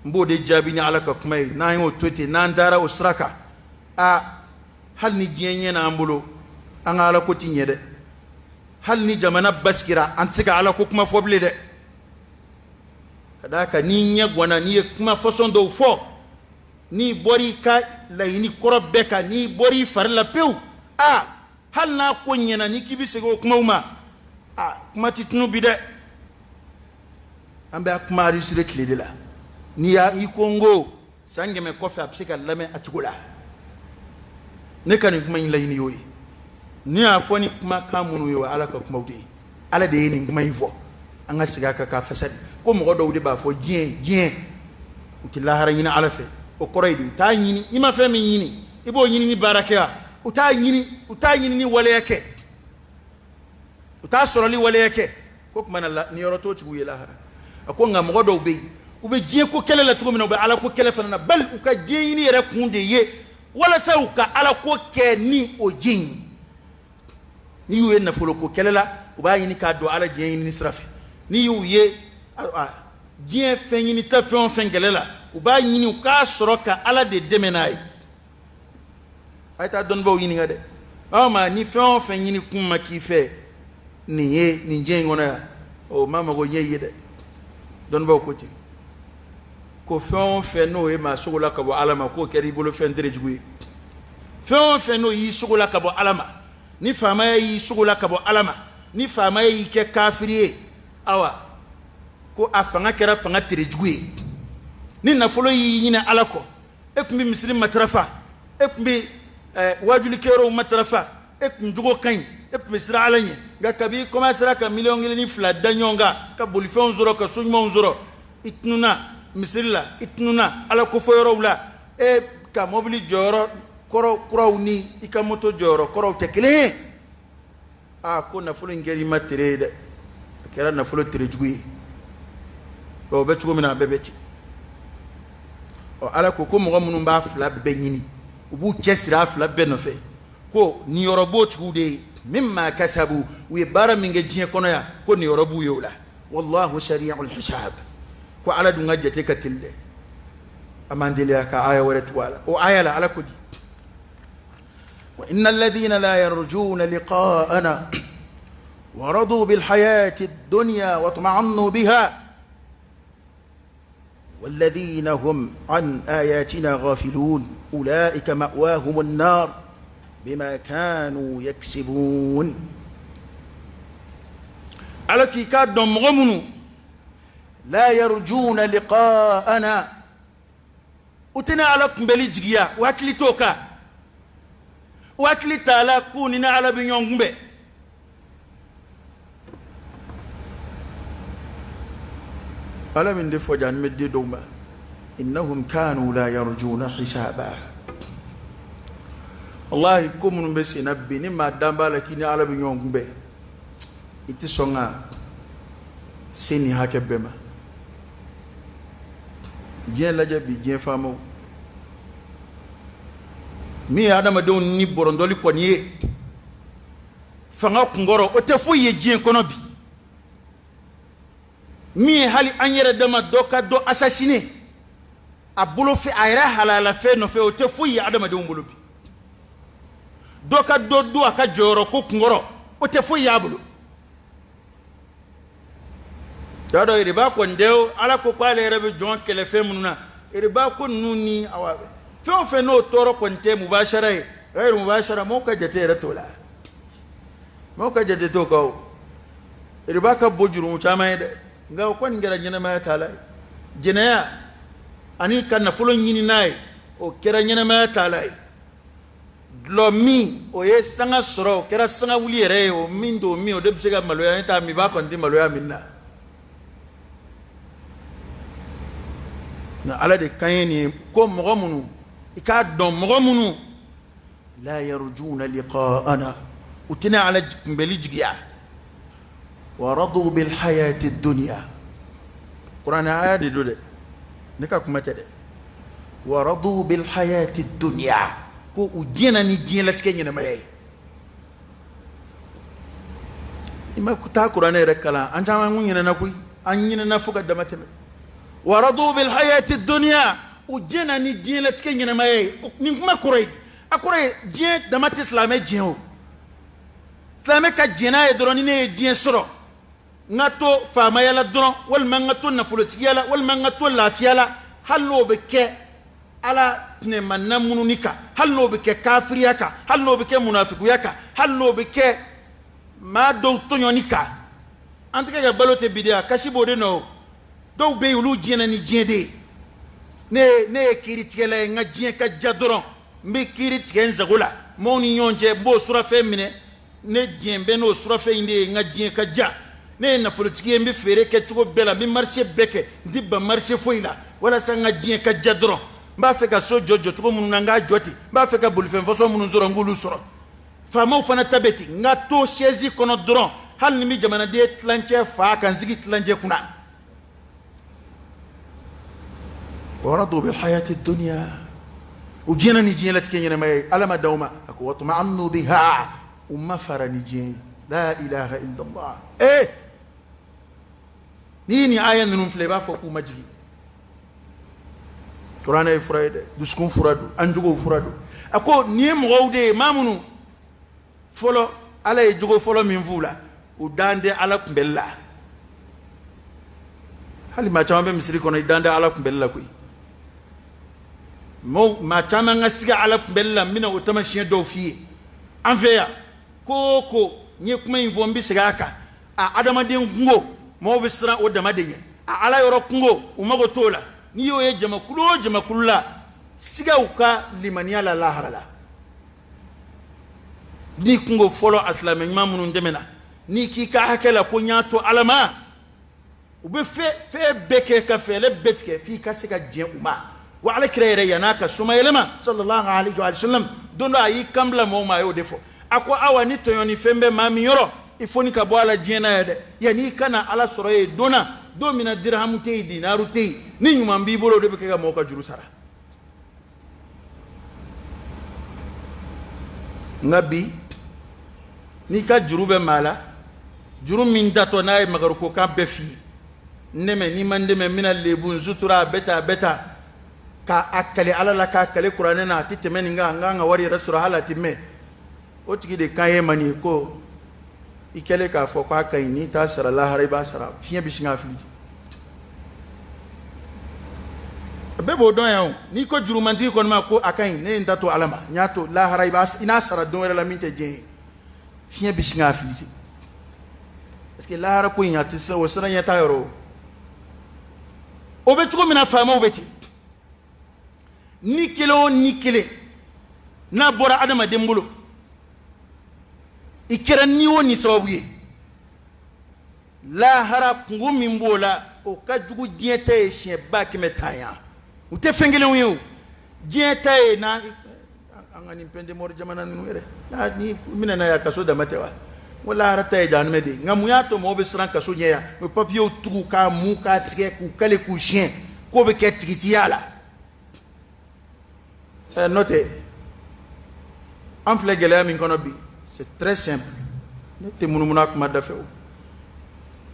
mbo de jabini ala ka kuma yi n'an y'o to ten n'an dara o sira kan hali ni diɲɛ ɲɛ n'an bolo an ka ala ko ti ɲɛ dɛ hali ni jamana basigira an tɛ se ka ala ko kuma fɔ bilen dɛ ka d'a kan n'i ɲɛ ganna n'i ye kuma fɔsɔn dɔw fɔ n'i bɔr'i ka laɲini kɔrɔ bɛɛ kan n'i bɔr'i fari la pewu hali n'a ko ɲɛna n'i k'i bɛ segin o kumaw ma kuma ti tunu bi dɛ an bɛ a kuma enregistré tile de la n'i y'i ko n ko san 100 kɔfɛ a bɛ se ka lamɛn a cogo la ne ka nin kuma in laɲini y'o ye ni y'a fɔ ni kumakan minnu ye o ala ka kumaw de ye ala de ye nin kuma in fɔ an ka segin a kan k'a fasadi ko mɔgɔ dɔw de b'a fɔ diɲɛ u tɛ lahara ɲini ala fɛ o kɔrɔ ye de u t'a ɲini i ma fɛn min ɲini i b'o ɲini ni baara kɛ wa u t'a ɲini ni waleya kɛ u t'a sɔrɔli waleya kɛ ko tuma na ni yɔrɔ t'o tigiw ye lahara a ko nka mɔgɔ dɔw bɛ yen u bɛ diɲɛ ko kɛlɛ la cogo min na u bɛ ala ko kɛlɛ fana na bali u ka diɲɛ ɲini yɛrɛ kun de ye walasa u ka ala ko kɛ ni o diɲɛ in n'i y'u ye nafolo ko kɛlɛ la u b'a ɲini k'a don ala diɲɛ ɲini sira fɛ n'i y'u ye diɲɛ fɛn ɲini ta fɛn o fɛn kɛlɛ la u b'a ɲini u k'a sɔrɔ ka ala de dɛmɛ n'a ye a ye taa dɔnnibaw ɲininka dɛ aw ma ni fɛn o fɛn ɲini kun ma k'i fɛ nin ye nin diɲɛ in kɔnɔ yan o ma mago ɲɛ ye dɛ dɔnnibaw ko ten ko fɛn o fɛn n'o ye maa sogo la ka bɔ ala ma k'o kɛra i bolo fɛn tere jugu ye fɛn o fɛn n'o y'i sogo la ka bɔ ala ma ni faamaya y'i sogo la ka bɔ ala ma ni faamaya y'i kɛ kafiri ye awa ko a fanga kɛra fanga tere jugu ye ni nafolo y'i ɲinɛ ala kɔ e tun bɛ misiri matarafa e tun bɛ wajulikɛyɔrɔw matarafa e tun jogo ka ɲi e tun bɛ siran ala ɲɛ nka kabi i komansera ka 1,2 da ɲɔgɔn kan ka bolifɛnw sɔrɔ ka so ɲumanw sɔrɔ i tununa misiri la i tununa ala kofɔyɔrɔw la e ka mobili jɔyɔrɔ kuraw ni i ka moto jɔyɔrɔ kɔrɔw tɛ kelen ye ko nafolo in kɛra i ma tere ye dɛ a kɛra nafolo tere jugu ye ka o bɛ cogo min na a bɛɛ bɛ ten ala ko mɔgɔ minnu b'a fila bɛɛ ɲini u b'u cɛsiri a fila bɛɛ nɔfɛ ko nin yɔrɔ b'o tigiw de ye min ma kasabu u ye baara min kɛ diɲɛ kɔnɔ yan ko nin yɔrɔ b'u ye o la wallahu sari'ul hisab ko ala dun ka jate ka teli dɛ a m'an deliya ka aya wɛrɛ tugu a la o aya la ala ko di وإن الذين لا يرجون لقاءنا ورضوا بالحياة الدنيا واطمعنوا بها والذين هم عن آياتنا غافلون أولئك مأواهم النار بما كانوا يكسبون على كي كادم غمنوا لا يرجون لقاءنا وتنا على كمبلي جيا واكلي توكا واكلي تالا كوننا على بنيونغبه ألا من دفع جان مدي دوما إنهم كانوا لا يرجون حسابا والله كم بس نبي نما دامبا لكني على بنيونغبه إتسونا سيني هكبما جين لجبي جين فامو mi adamadenw ni borondoli kɔni ye fanga kunkɔrɔ o tɛ foyi ye diɲɛ kɔnɔ bi min ye hali an yɛrɛ dama dɔ ka dɔ assassiné a bolo fɛ a yɛrɛ halala fɛn nɔfɛ o tɛ foyi ye adamadenw bolo bi dɔ ka dɔ dun a ka jɔyɔrɔ ko kunkɔrɔ o tɛ foyi y'a bolo y'a dɔn riba kɔni tɛ ala ko k'ale yɛrɛ bɛ jɔn kɛlɛfɛn minnu na riba ko ninnu ni awa fɛn o fɛn n'o tɔɔrɔ kɔni tɛ mubashara ye gayiri mubashara mɔgɔw ka jate yɛrɛ t'o la mɔgɔw ka jate t'o kan o riba ka bon jurumu caman ye dɛ nka o kɔni kɛra ɲɛnɛmaya taala ye jɛnɛya ani ka nafolo ɲini n'a ye o kɛra ɲɛnɛmaya taala ye dulɔ min o ye sanga sɔrɔ o kɛra sanga wuli yɛrɛ ye o min t'o min o de bɛ se ka maloya ne t'a min b'a kɔni tɛ maloya min na nka ala de kan ye nin ye ko mɔgɔ minnu i k'a dɔn mɔgɔ minnu la yarjuna liqa'ana u tɛna ala kunbɛli jigiya wa radu bil hayati dunya kuranɛ aya de don dɛ ne ka kuma tɛ dɛ wa radu bil hayati dunya ko u diɲɛna ni diɲɛlatigɛ ɲɛnamaya ye i ma taa kuranɛ yɛrɛ kalan an caman kun ɲinɛna koyi an ɲinɛna fo ka dama tɛmɛ ورضوا بالحياة الدنيا وجينا نجين لتكين ما نكما كوري أكوري جين دمات إسلامي جينو إسلامي كجينا يدروني جين سرو ngato fama yala dron wal mangato na folotiki yala wal mangato lafiya la hallo be ke ala ne manna mununika hallo be ke kafiriyaka hallo be ke munafikuyaka hallo be ke ma do tonyonika antike ga balote bidia kashi bode no do be ulu jena ni jende ne kiritike la nga jien ka jadron mbi kiritike nzagula moni nyonje bo sura femine ne jembe no sura fe inde nga jien ka ja ne na politiki mbi fere ke chugo bela mi marché beke ndiba marché foila wala sanga jien ka jadron mba fe ka so jojo chugo munu nga joti mba fe ka bulfen foso munu zoro ngulu soro fama ufana tabeti nga to shezi kono dron hal ni mi jamana de tlanche fa kan zigi tlanche kuna ورضوا بالحياة الدنيا وجينا نجين لتكين ما ألم دوما أكو واطمعنوا بها وما فرنجين لا إله إلا الله إيه نيني آية ننوم فلبا فوقو مجلي قرآن يفراد دسكون فرادو أنجو فرادو أكو نيم غودي مامنو فلو على يجو فلو من فولا وداندي على كمبلا هل ما تعمل بمسري كنا يداندي على كمبلا كوي mo ma chama nga siga ala bella mina utama shien do fi anveya koko nye kuma invombi siga aka a adama de ngo mo bisra o dama de a ala yoro kungo umago tola ni yo ye jama kulla siga uka limaniya la laharala ni kungo folo aslame mamunu ndemena ni ki ka hakela ko nyato alama ube fe beke ka fe le betke fi ka siga je uma وعلى كريري يناك سما يلما صلى الله عليه وسلم دون أي كملا موما يودفو أكو أواني تيوني فمبه مامي يرو إفوني كبوالا جينا يد يعني كان على سوري دونا دو من الدرهم تي دينارو تي نينيو من بيبولو دي بكيغا موكا جروسارا نبي نيكا جروبه مالا جروب من داتو ناي مغرقو كان بفي نمي نيمان دمي من الليبون زوتورا بتا ka akale alala ka kale qur'ana na titemeni nga wari rasura halati me o tigi de kaye mani ko ikele ka fo ko akai ni ta sara la hariba sara fiye bishinga fili bebo don yawo ni ko jurumanti ko ma ko akai ne ndato alama nyato la hariba ina sara don la minte je fiye bishinga fili est-ce que la hara ko nyati sa o sara nyata yoro o be tuko mina fama o beti nikele na bora adama dembulo ikira niwo ni sababu ye la hara kungo mimbola o ka jugu dieta e chien ba ki metaya u te fengele wu dieta e na angani pende mor jamana nu ere na ni mina na ya kaso da matewa wala harata e janme de ngamu ya to mo be sran kaso nya me papio tugu ka mu ka tike ku kale ku chien ko be ke tigiti yala notez, en fait, c'est très simple. Notez mon nom comme d'affaires.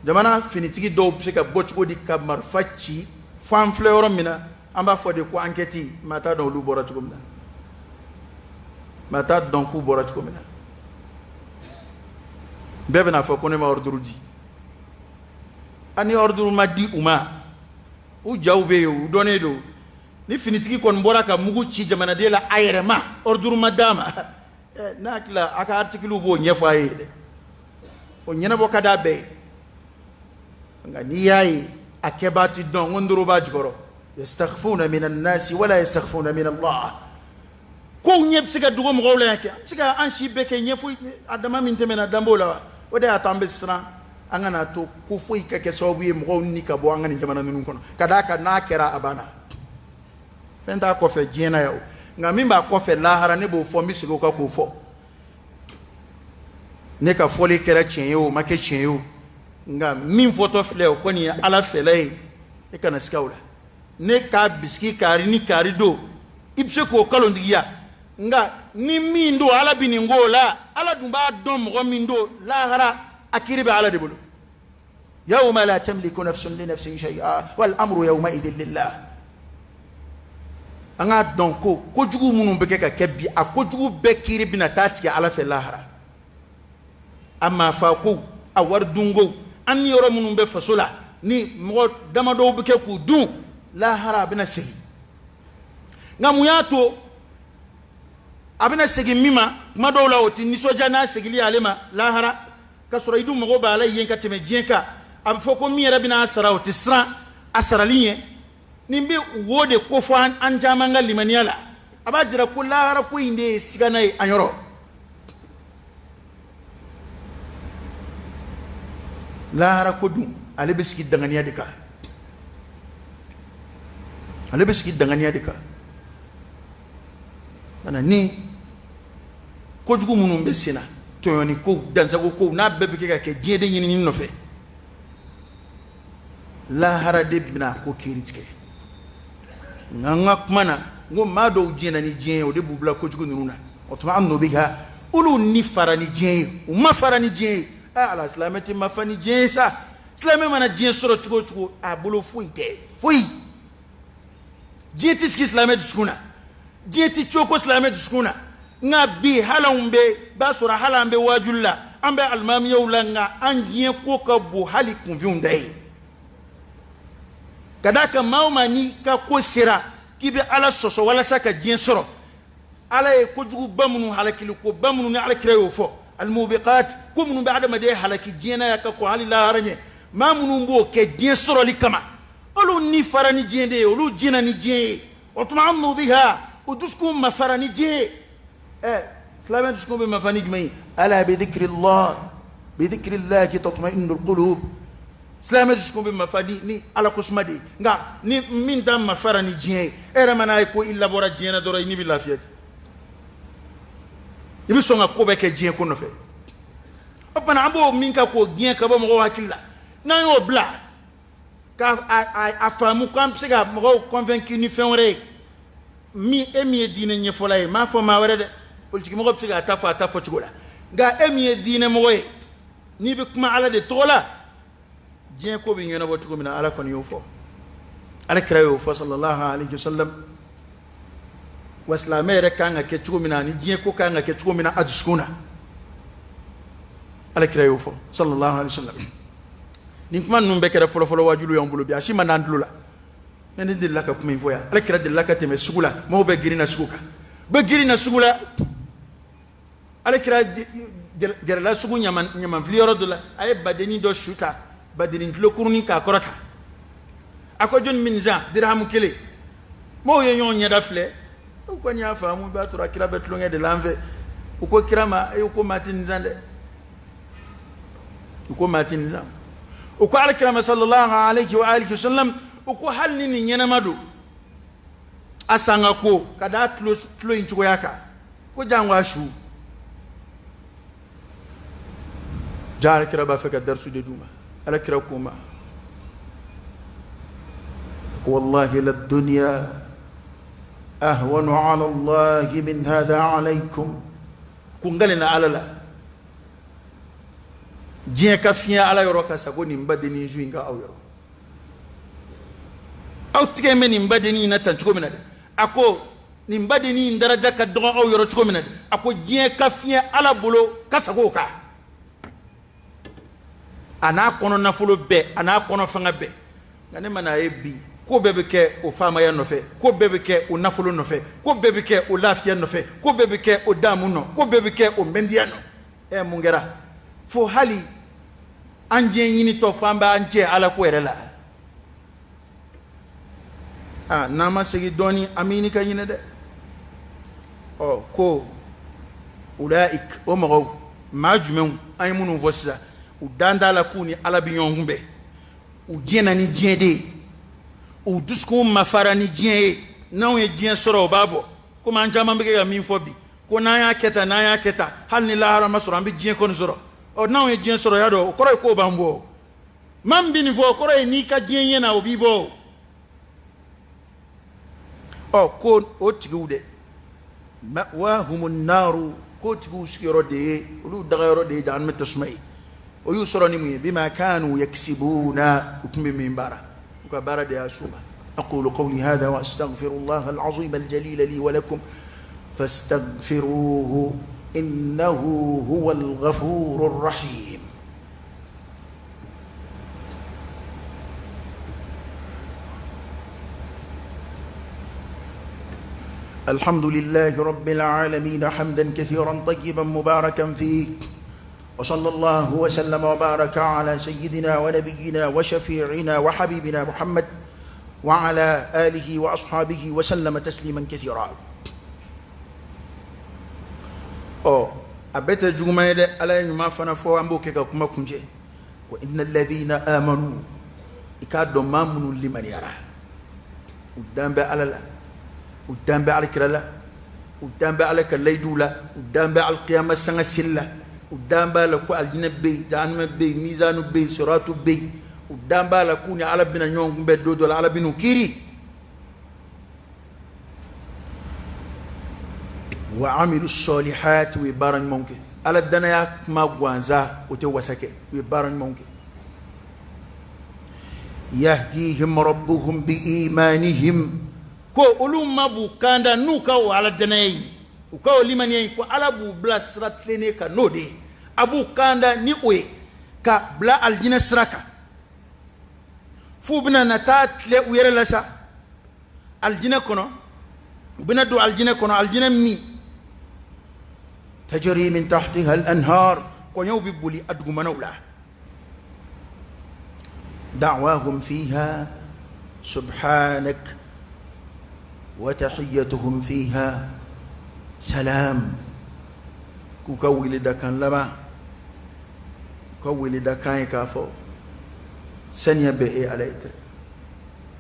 Jamana finitigi do psika botko di kamar fachi fam fleur mina amba fo de ko enquête mata do lu borat ko mina mata donc ko borat ko mina bebe na fo ko ne ma ordre di ani ordre ma di uma u jawbe yo donné do ni finitigi kon bora ka mugu ci jamana de la ayrema ordre madama nakla aka article bo nyefa yede o nyena bo kada be nga ni yayi akebati don ngondoro ba jigoro yastakhfuna min an-nas wala yastakhfuna min Allah ko nyeb siga dugo mo gowle yake siga anshi beke nyefu adama min temena dambola o de atambe sra angana to ku foi ka ke so bi mo gowni ka bo angani jamana nunu kono kadaka na kera abana fenda ko fe jena yaw nga mimba ko fe lahara ne bo fo mi sigo ka ko fo ne ka foli kera chenyo make chenyo nga min foto fleo ko ni ala felay e kana skawla ne ka biski kari ni kari do ibse ko kalondiya nga ni min do ala biningola ala dumba dom mo min do lahara akiribe ala de bolo يوم لا تملك نفس لنفس شيئا والأمر يومئذ لله أنا دونكو كوجو منو بكيكا كبي أكوجو بكيري بنتاتي على في اللاهرة أما فاقو أور دونغو أني يرى منو بفصولا ni mo damado buke ku dun lahara bina segi ngamu yato abina segi mima madola oti nisoja na segili alema lahara kasura idu mo ba la yen kateme jenka ab foko mi rabina asara oti sra asara liye nimbe wode ko fo an jamanga limaniala abajira ku lahara ku inde siganai anyoro lahara ko dun ale be sigi danganiya de ka mana ni kojugu munun be sina toyoni ko dansago ko na bebe ke ka ke jede nyini ni no fe la harade bina ko kiritike nganga kumana ngo mado jena ni jen o de bubla kojugu nuna otuma anno biha ulu ni farani jen o ma farani jen ala islamati ma fani jen sa Slame mana dien soro chugo a bolo fuite fui dieti ski slame duskuna dieti choko slame duskuna nga bi halumbe basura halambe wajulla ambe almam yawla nga anjien ko ka bu hali kunviundai kadaka maumani ka ko sira kibe ala soso wala saka dien soro ala e ko jugu bamunu halakili ko bamunu ni ala kreyo fo almubiqat kumnu ba'da ma de halaki diena yakko halila haranye ma munun bo ke dien soro li kama olu ni farani jende olu jina ni je otma'annu biha uduskum ma farani je islaman duskum be ma fani jmai ala bi dhikrillah tatma'innu alqulub islaman duskum be ma fani ni ala kusmadi nga ni min dam ma farani je era mana ko illa bora jena doro ni bi lafiyat ibi songa ko be ke je ko no fe opana abo min ka ko gien ka bo mo wakilla nan yo bla ka a famu kam sega mo convaincu ni fenre mi emi dine nye folay ma fo ma wéré de politique mo sega ta fa chugola ga emi dine mo ni bi kuma ala de tola je ko bi ngena bo chugo mina ala kon yo fo ala kira yo fo sallallahu alayhi wasallam waslamé rek ka nga ke chugo mina ni je ko ka nga ke chugo mina adskuna ala kira yo fo sallallahu alayhi wasallam ni kuma num bekere folo wajulu yombulo bi ashima nandlula nende dilaka kuma infoya ala kira dilaka teme sugula mo be girina sugula ala kira gerla sugu nyaman flioro dola ay badeni do shuta badeni kilo kuruni ka korata akojon minza dirham kele mo yenyon nyada fle ko nya famu ba tura kira betlonge de lanve uko kirama ay uko matin zande uko alkirama sallallahu alayhi wa alihi wasallam uko halni ni nyana madu asanga ko kada tlo intuko yaka ko jangwa shu jara kira ba faka darsu de duma alkira kuma wallahi la dunya ahwanu ala allah min hada alaykum kungalina alala Dien ka fiya ala yoro ka sago ni mbadeni juinga aw yoro aw tige men ni mbadeni na tan chuko minade ako ni mbadeni ndaraja ka do aw yoro chuko minade ako dien ka fiya ala bolo ka sago ka ana kono na fulo be ana kono fanga be ngane mana ebi ko bebe ke o fama ya nofe ko bebe ke o nafulo nofe ko bebe ke o lafiya nofe ko bebe ke o damu no ko bebe ke o mendiano mungera fo hali anje yini to famba anje ala ko erela nama segi doni amini ka yine de ko ulaik o mago majumon ay munu vossa u dandala kuni ala biyon humbe u jena ni jende u dusko mafara ni jende nawo ye jien soro babo ko man jama mbege ga min fobi ko na ya keta hal ni la harama soro ambi jien ko soro o nawo ye jien soro yado ko roy ko bambo mam bini fo ko roy ni ka jien yena o bibo ko o tigude ma'wahumun naru ko tigu sigiro de lu dagayro de dan metasmai ويسرني بما كانوا يكسبون حكم من بارا وكبارا دي أشوبا. أقول قولي هذا وأستغفر الله العظيم الجليل لي ولكم فاستغفروه إنه هو الغفور الرحيم. الحمد لله رب العالمين حمدا كثيرا طيبا مباركا فيه، وصلى الله وسلم وبارك على سيدنا ونبينا وشفيعنا وحبيبنا محمد وعلى آله وأصحابه وسلم تسليما كثيرا. أبيت جمعة على ما فنفوا أمبوك كما كنت وإن الذين آمنوا إكادوا مامنوا لمن يرى قدام بألا قدام بألكرلا قدام بألك الليدولا قدام بألقيامة سنة سلة قدام بألكو الجنة بي جانم بي ميزان بي سرات بي قدام بألكوني على بنا يوم بدودو على بنو كيري وعملوا الصالحات ويبارن ممكن على الدنيا ما غوانزا وتوسكي ويبارن ممكن يهديهم ربهم بإيمانهم ko olu mabu kanda nuka wala danai uka liman yayi ko ala bu bla srat lene ka node abu kanda ni we ka bla aljina sraka fu bina natat le uyere la sa aljina kono bina do aljina kono aljina mi tajri min tahtiha al-anhar ko yow bi buli adgu manawla da'wahum fiha subhanak وتحيتهم فيها سلام كوكاويل دكان لما كوكاويل دكان كافو سنيا بي عليك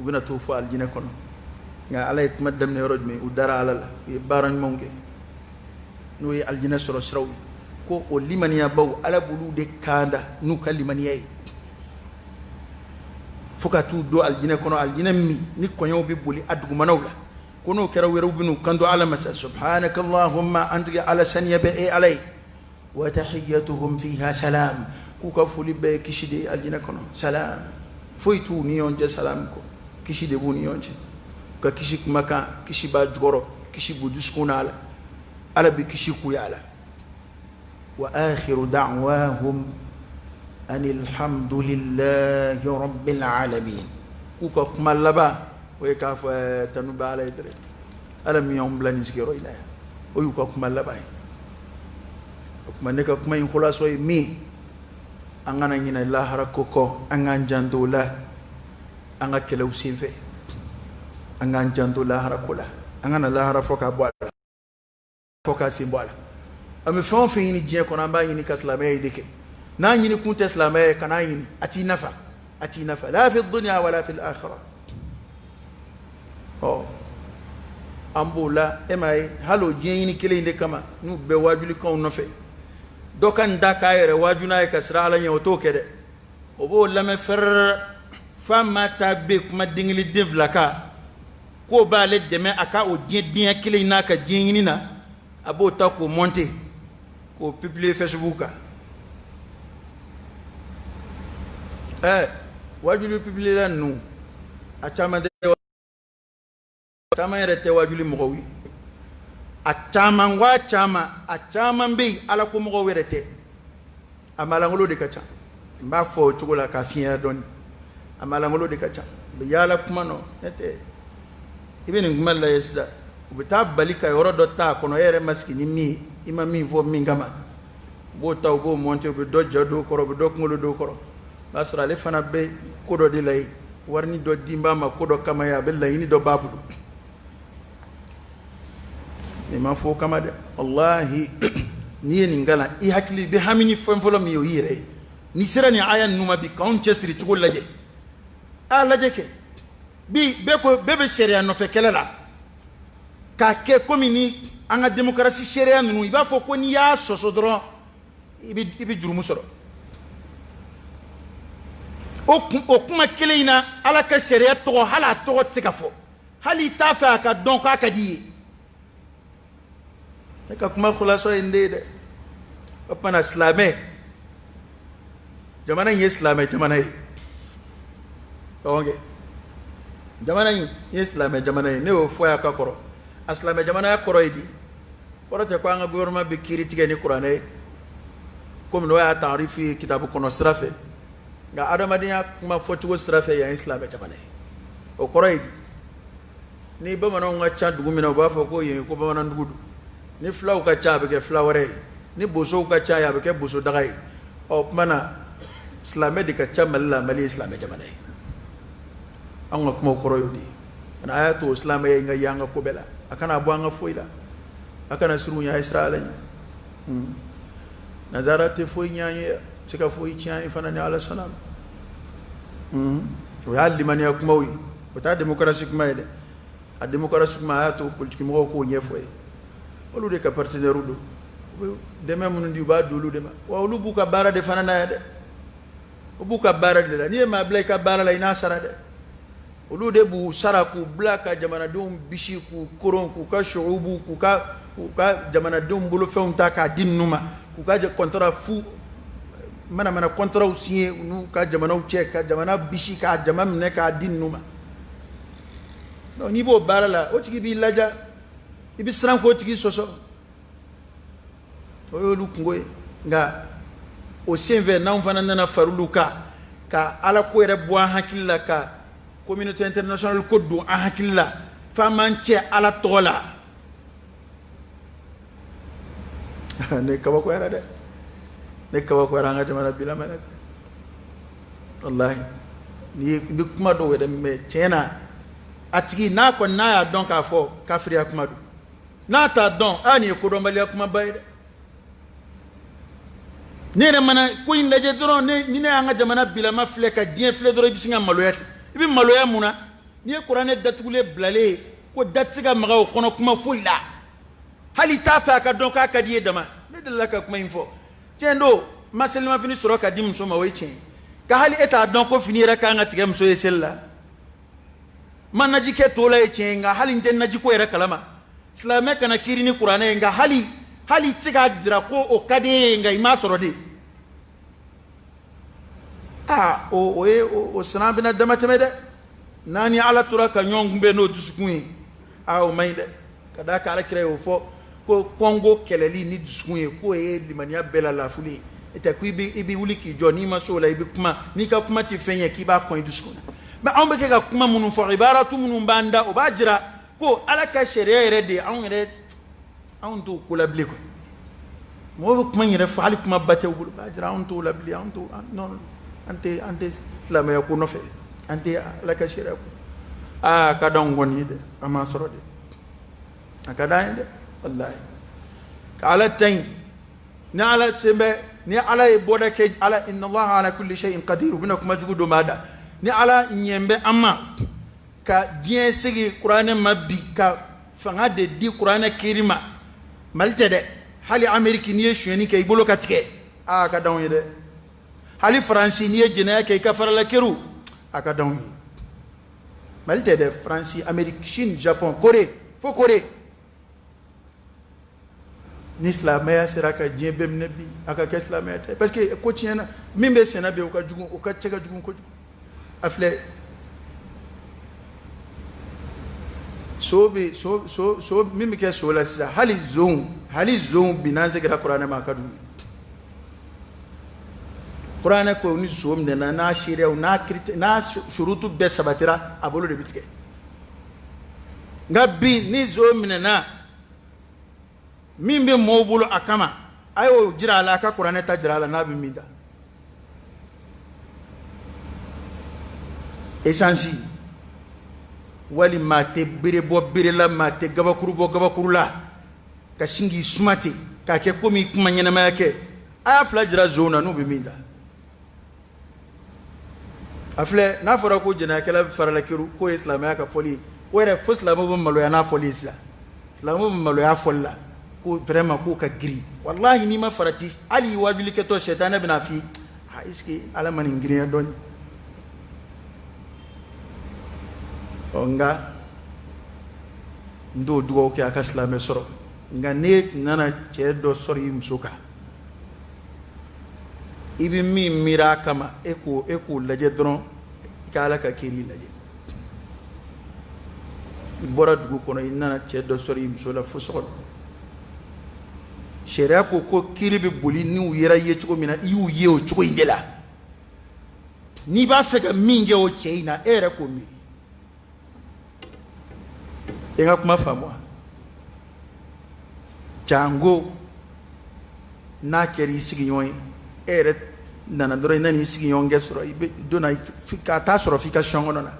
وبنا توفى الجنة كنا يا عليك مدام نيرود مي ودار على بارن مونجي نوي الجنة سرو كو ولمن يبو على بلو دكاندا نوكا لمن يي فكاتو دو الجنة كنا الجنة مي نيكو يوم بيبولي أدغو منولا كونو كرو يروبنو كندو على مسا سبحانك اللهم أنت على سنيا بي علي وتحيتهم فيها سلام كوكا فولي بي كشيدي الجنة كنا سلام فويتو نيونجي سلامكو كشيدي بو نيونجي كا كشيك مكا كشي باجورو كشي بودسكونا على بي كشيكو يالا وآخر دعواهم أن الحمد لله رب العالمين كوكا كمالبا ويكاف تنوب على يدري ألم يوم بلانيس كيرو إلى ويوكا كمال باي كمانك كمان خلاص وي مي أنا نينا الله ركوكو أنا جندو لا أنا كلو سيفه أنا جندو لا ركولا أنا الله رفوكا بوالا فوكا سيمبوالا أمي فون فيني جيه كنا بايني كسلامي يديك نانيني كنت سلامي كنايني أتي نفع لا في الدنيا ولا في الآخرة ambola emay halo jeni kele inde kama nu be wajuli kon no fe dokan dakayre wajuna e kasra ala nyaw to kede obo lame fer fama tabbe kuma dingli devlaka ko bale deme aka o bien kele naka jeni na abo ta ko monter ko publier facebook wajuli publier la nu a chama chama yɛrɛ tɛ wajuli mɔgɔw ye a caman wa caman a caman bɛ yen ala ko mɔgɔw yɛrɛ tɛ a malangolo de ka ca n b'a fɔ o cogo la k'a fiɲɛ dɔɔni a malangolo de ka ca u bɛ yaala kuma nɔ ne tɛ i bɛ nin kuma lajɛ sisan u bɛ taa bali ka yɔrɔ dɔ ta a kɔnɔ e yɛrɛ ma sigi ni min ye i ma min fɔ min kama u b'o ta u b'o monter u bɛ dɔ ja don o kɔrɔ u bɛ dɔ kunkolo don o kɔrɔ o b'a sɔrɔ ale fana bɛ ko dɔ de la yen warini dɔ di n b'a ma ko dɔ kama ye a bɛ laɲini dɔ b'a bolo ma fo kama de wallahi ni nin gala I hakili be hamini fenfolo mi yo yire ni sira ni aya numa bi kaun chesiri chugo laje a laje ke bi be ko bebe sharia no fe kelela ka ke komi ni anga démocratie sharia nunu iba fo ko ni ya soso dro ibi jurumu soro o kuma keleina ala ka sharia to hala to tsikafo hali tafa ka don ka kadi ka kuma khulaso inde de opana islamé jamana ye islamé jamana ye onge jamana ye islamé jamana ye ne o foya ka koro islamé jamana ya koro idi koro te ko anga gouvernement be kiri tige ni qur'ane comme no ya ta'rifi kitabu kono sirafe nga adamadiya kuma foti wo sirafe ya islamé jamana ye o koro idi ni bamana nga cha dugumina ba fa ko ye ko bamana ndugudu ni flaw ka cha be ke flawre ni boso ka cha ya be ke boso dagay o mana islamé de ka cha malla mali islamé jamana ye anga kuma koro yodi ana ayatu islamé nga yanga ko bela akana bo anga foila akana suru nya israel nazarate foinya sika foi tia ifana ni ala salam o yalli man yakuma wi o ta démocratie kuma ede a démocratie kuma ayatu politique mo ko nyefoy olu de ka partenaire do de même ndi ba dulu de ma wa olu buka bara de fana na de o buka bara de la ni ma blay ka bara la ina sara de olu de bu sara ku blaka jamana dum bishi ku koron ku ka shuubu ku ka jamana dum bulu feunta ka dinnuma ku ka je contrat fu mana contrat aussi nu ka jamana u check ka jamana bishi ka jamana ne ka dinnuma no ni bo bara la o tigi bi laja ibi sran ko tigi soso o yolu kungoy nga o senve na on fana nana faruluka ka ala ko ere bo hakilla ka communauté internationale ko do a hakilla famanche ala tola ne kawa ko era de ne kawa ko era ngati mara bila mara wallahi ni bi kuma do wede me chena atigi na ko na ya donc afo kafiri akuma do na ta don ani ko do mbali akuma bayde nene mana ko in leje dron ni ne anga jamana bila ma fleka dien fle dro bisinga maloyati ibi maloya muna ni qur'ane datugule blale ko datsiga magaw kono kuma foila hali tafa ka don ka kadiye dama me de la ka kuma info tendo maselma fini soro ka dim so ma way chen ka hali eta don ko finira ka nga tigam so yesella man naji ke tola e chen nga hali nten naji ko era kalama islame kana kirini qur'ane nga hali tiga dira ko o kade nga ima soro de o sana bina dama temede nani ala turaka nyongbe no dusukun o mayde kada kala kire o fo ko kongo keleli ni dusukun ko limania bela la fuli eta ku ibi wuli ki joni ma so la ibi kuma ni ka kuma ti fenye ki ba ko dusukun ba on be ke ka kuma munu fo ibaratu munu banda o ba jira ko ala ka sharia rede on to kula bli ko mo kuma yire fa ali kuma bate wul ba jira on to la bli on to non ante islam ya ko no fe ante la ka sharia ko ka don goni de ama soro de akada de wallahi ka ala tay ni ala sembe ni ala e boda ke ala inna allaha ala kulli shay'in qadir binakum majgudu mada ni ala nyembe amma ka bien sigi qur'ane mabbi ka fanga de di qur'ane kirima malte de hali ameriki ni sheni ke ibolo katike ka don de hali franci ni jena ke ka farala keru aka don malte de franci amerique chine japon corée fo corée ni islamaya siraka jebem nabi aka ke islamaya parce que ko tiena mimbe senabe o ka jugun o ka cega jugun ko afle so mimbe ke so la sa hali zon binanze gra qur'ana ma kadu qur'ana ko ni so mne na shire na shurutu be sabatira abolo de bitike ngabi ni zo mne na mimbe mobulu akama ayo jira ala ka qur'ana ta jira ala nabi minda essentiel wali mate bire bo bire la mate gabakuru la ka shingi sumate ka ke komi kuma nyana ma yake aya fla jira zona no be minda afle na fara ko jina kala farala kiru ko islamaya ka foli wera fuslamu bo malo ya na foli islamu bo malo ya folla ko vraiment ko ka gri wallahi ni ma farati ali wajuli ke to shaytan ibn afi iski ala man ngri don onga ndo dugo ke aka islamé soro nga ne nana che do sori musuka ibi mi mira kama eko laje dron kala ka kiri laje bora dugu kono inana che do sori musola fosol sheria ko kiri bi boli ni u yera ye chugo mina iu ye o chugo indela ni ba fega minge o cheina era ko mi enga kuma famwa jango na keri sigi yoy ere nana doro nani sigi yonge soro ibe dona fika ta soro fika shongo na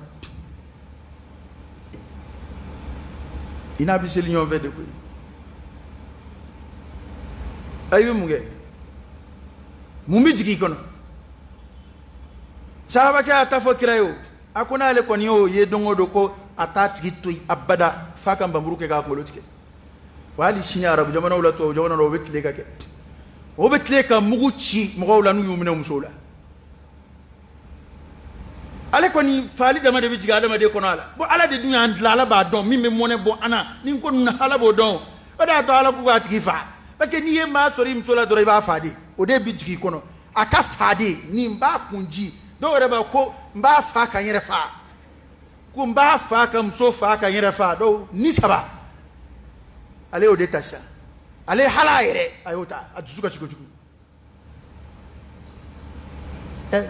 ina biseli yon vede ko ayu muge mumbi jigi kono sahaba ka ta fokirayo akuna ale koni o ye dongo do ko atati to abada faka mbamburuke ga ko lotike wali shinya arab jamana wala to jamana ro betle ka ke o betle ka muguchi mugawla nu yumina musola ale koni fali dama de bijiga dama de kono ala bo ala de dunya andla ala ba don mi me mone bo ana ni ko na ala bo don bada to ala ko atiki fa parce que ni ye ma sori musola do ba fadi o de bijigi kono aka fadi ni mba kunji do reba ko mba fa kan yere fa ko mba fa kan so fa kan yere fa do ni saba ale o de tasha ale hala yere ayota atusuka chiko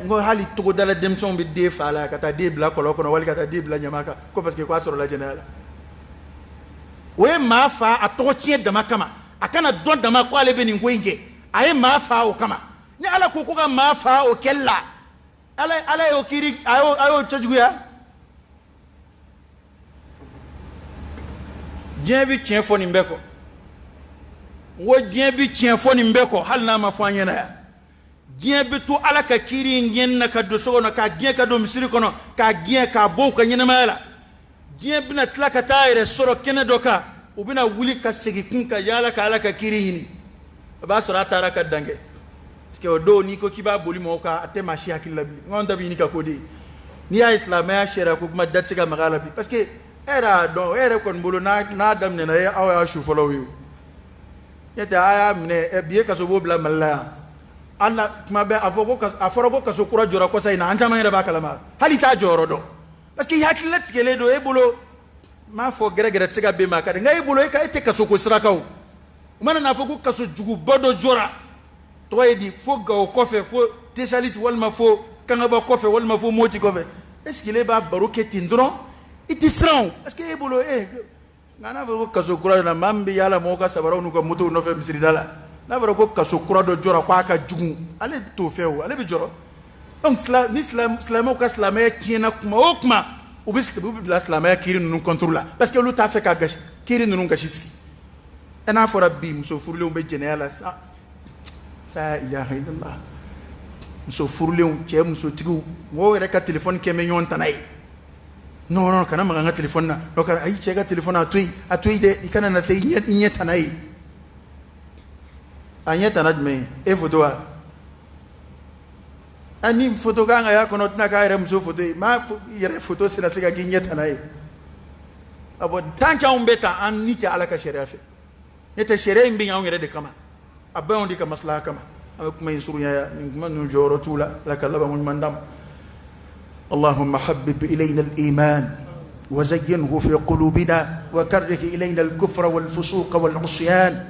ngo hali to dala demson be de fa la kata de bla ko kono wali kata de bla nyamaka ko parce que quoi sur la générale we ma fa ato tie dama kama akana don dama ko ale be ni ngoinge aye ma fa o kama ni ala ko ka ma fa o kella ala yo kiri ayo chajuya jebi tien foni mbeko wo jebi tien foni mbeko hal na ma fa nyana ya jebi to ala ka kiri ngen na ka do so na ka gen ka do misiri kono ka gen ka bo ka nyana mala jebi na tlaka tayre soro kene doka ubina wuli ka segi kinka yala ka ala ka kiri yini ba soro atara ka dange que o do ni ko kiba boli mo ka ate mashi hakilla bi ngonda bi ni ka kodi ni ya islam ya shera ko kuma dace ga magala bi parce que era kon bolo na dam ne na ya awa shu follow you yete aya mne biye ka so bo bla malla anna kuma be aforo ka so kura jora ko sai na anja ma yera ba kalama halita joro do parce que hakilla tikele do e bolo ma fo gere tiga be ma ka ngai bolo e ka ete ka so ko sirakaw mana na fo ko ka so jugu bodo jora toyedi fo gaw kofe fo tesalit walma fo kangaba kofe walma fo moti kofe est-ce qu'il est ba baroke tindron itisran est-ce que bolo ngana fo kaso kura na mambi yala mo ka sabara nu ko moto no fe misri dala na baro ko kaso kura do jora kwa ka jugu ale to fewo ale bi joro donc islam ko islamé tiena kuma okma ubi islamé kiri nu contrôle parce que lu ta fe ka gashi kiri nu gashi ana fo rabbi muso furle umbe jenela la ilaha illallah muso furlew che muso tigu wo reka telephone keme nyon tanay non kana maganga telephone na no kana ay che ga telephone atoy de ikana na te inyet tanay anya tanad me e photo ani photo ganga ya kono na ka muso photo ma yere photo sina siga ginyet tanay abo tanka umbeta an nite ala ka sheria fe nete sheria mbi ngere de kama abba on dika maslaha kama kuma yinsurunya من جورو تولا لك الله من دم اللهم حبب إلينا الإيمان وزينه في قلوبنا وكره إلينا الكفر والفسوق والعصيان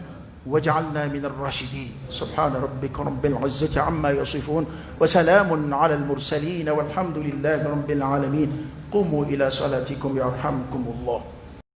واجعلنا من الراشدين سبحان ربك رب العزة عما يصفون وسلام على المرسلين والحمد لله رب العالمين قوموا إلى صلاتكم يرحمكم الله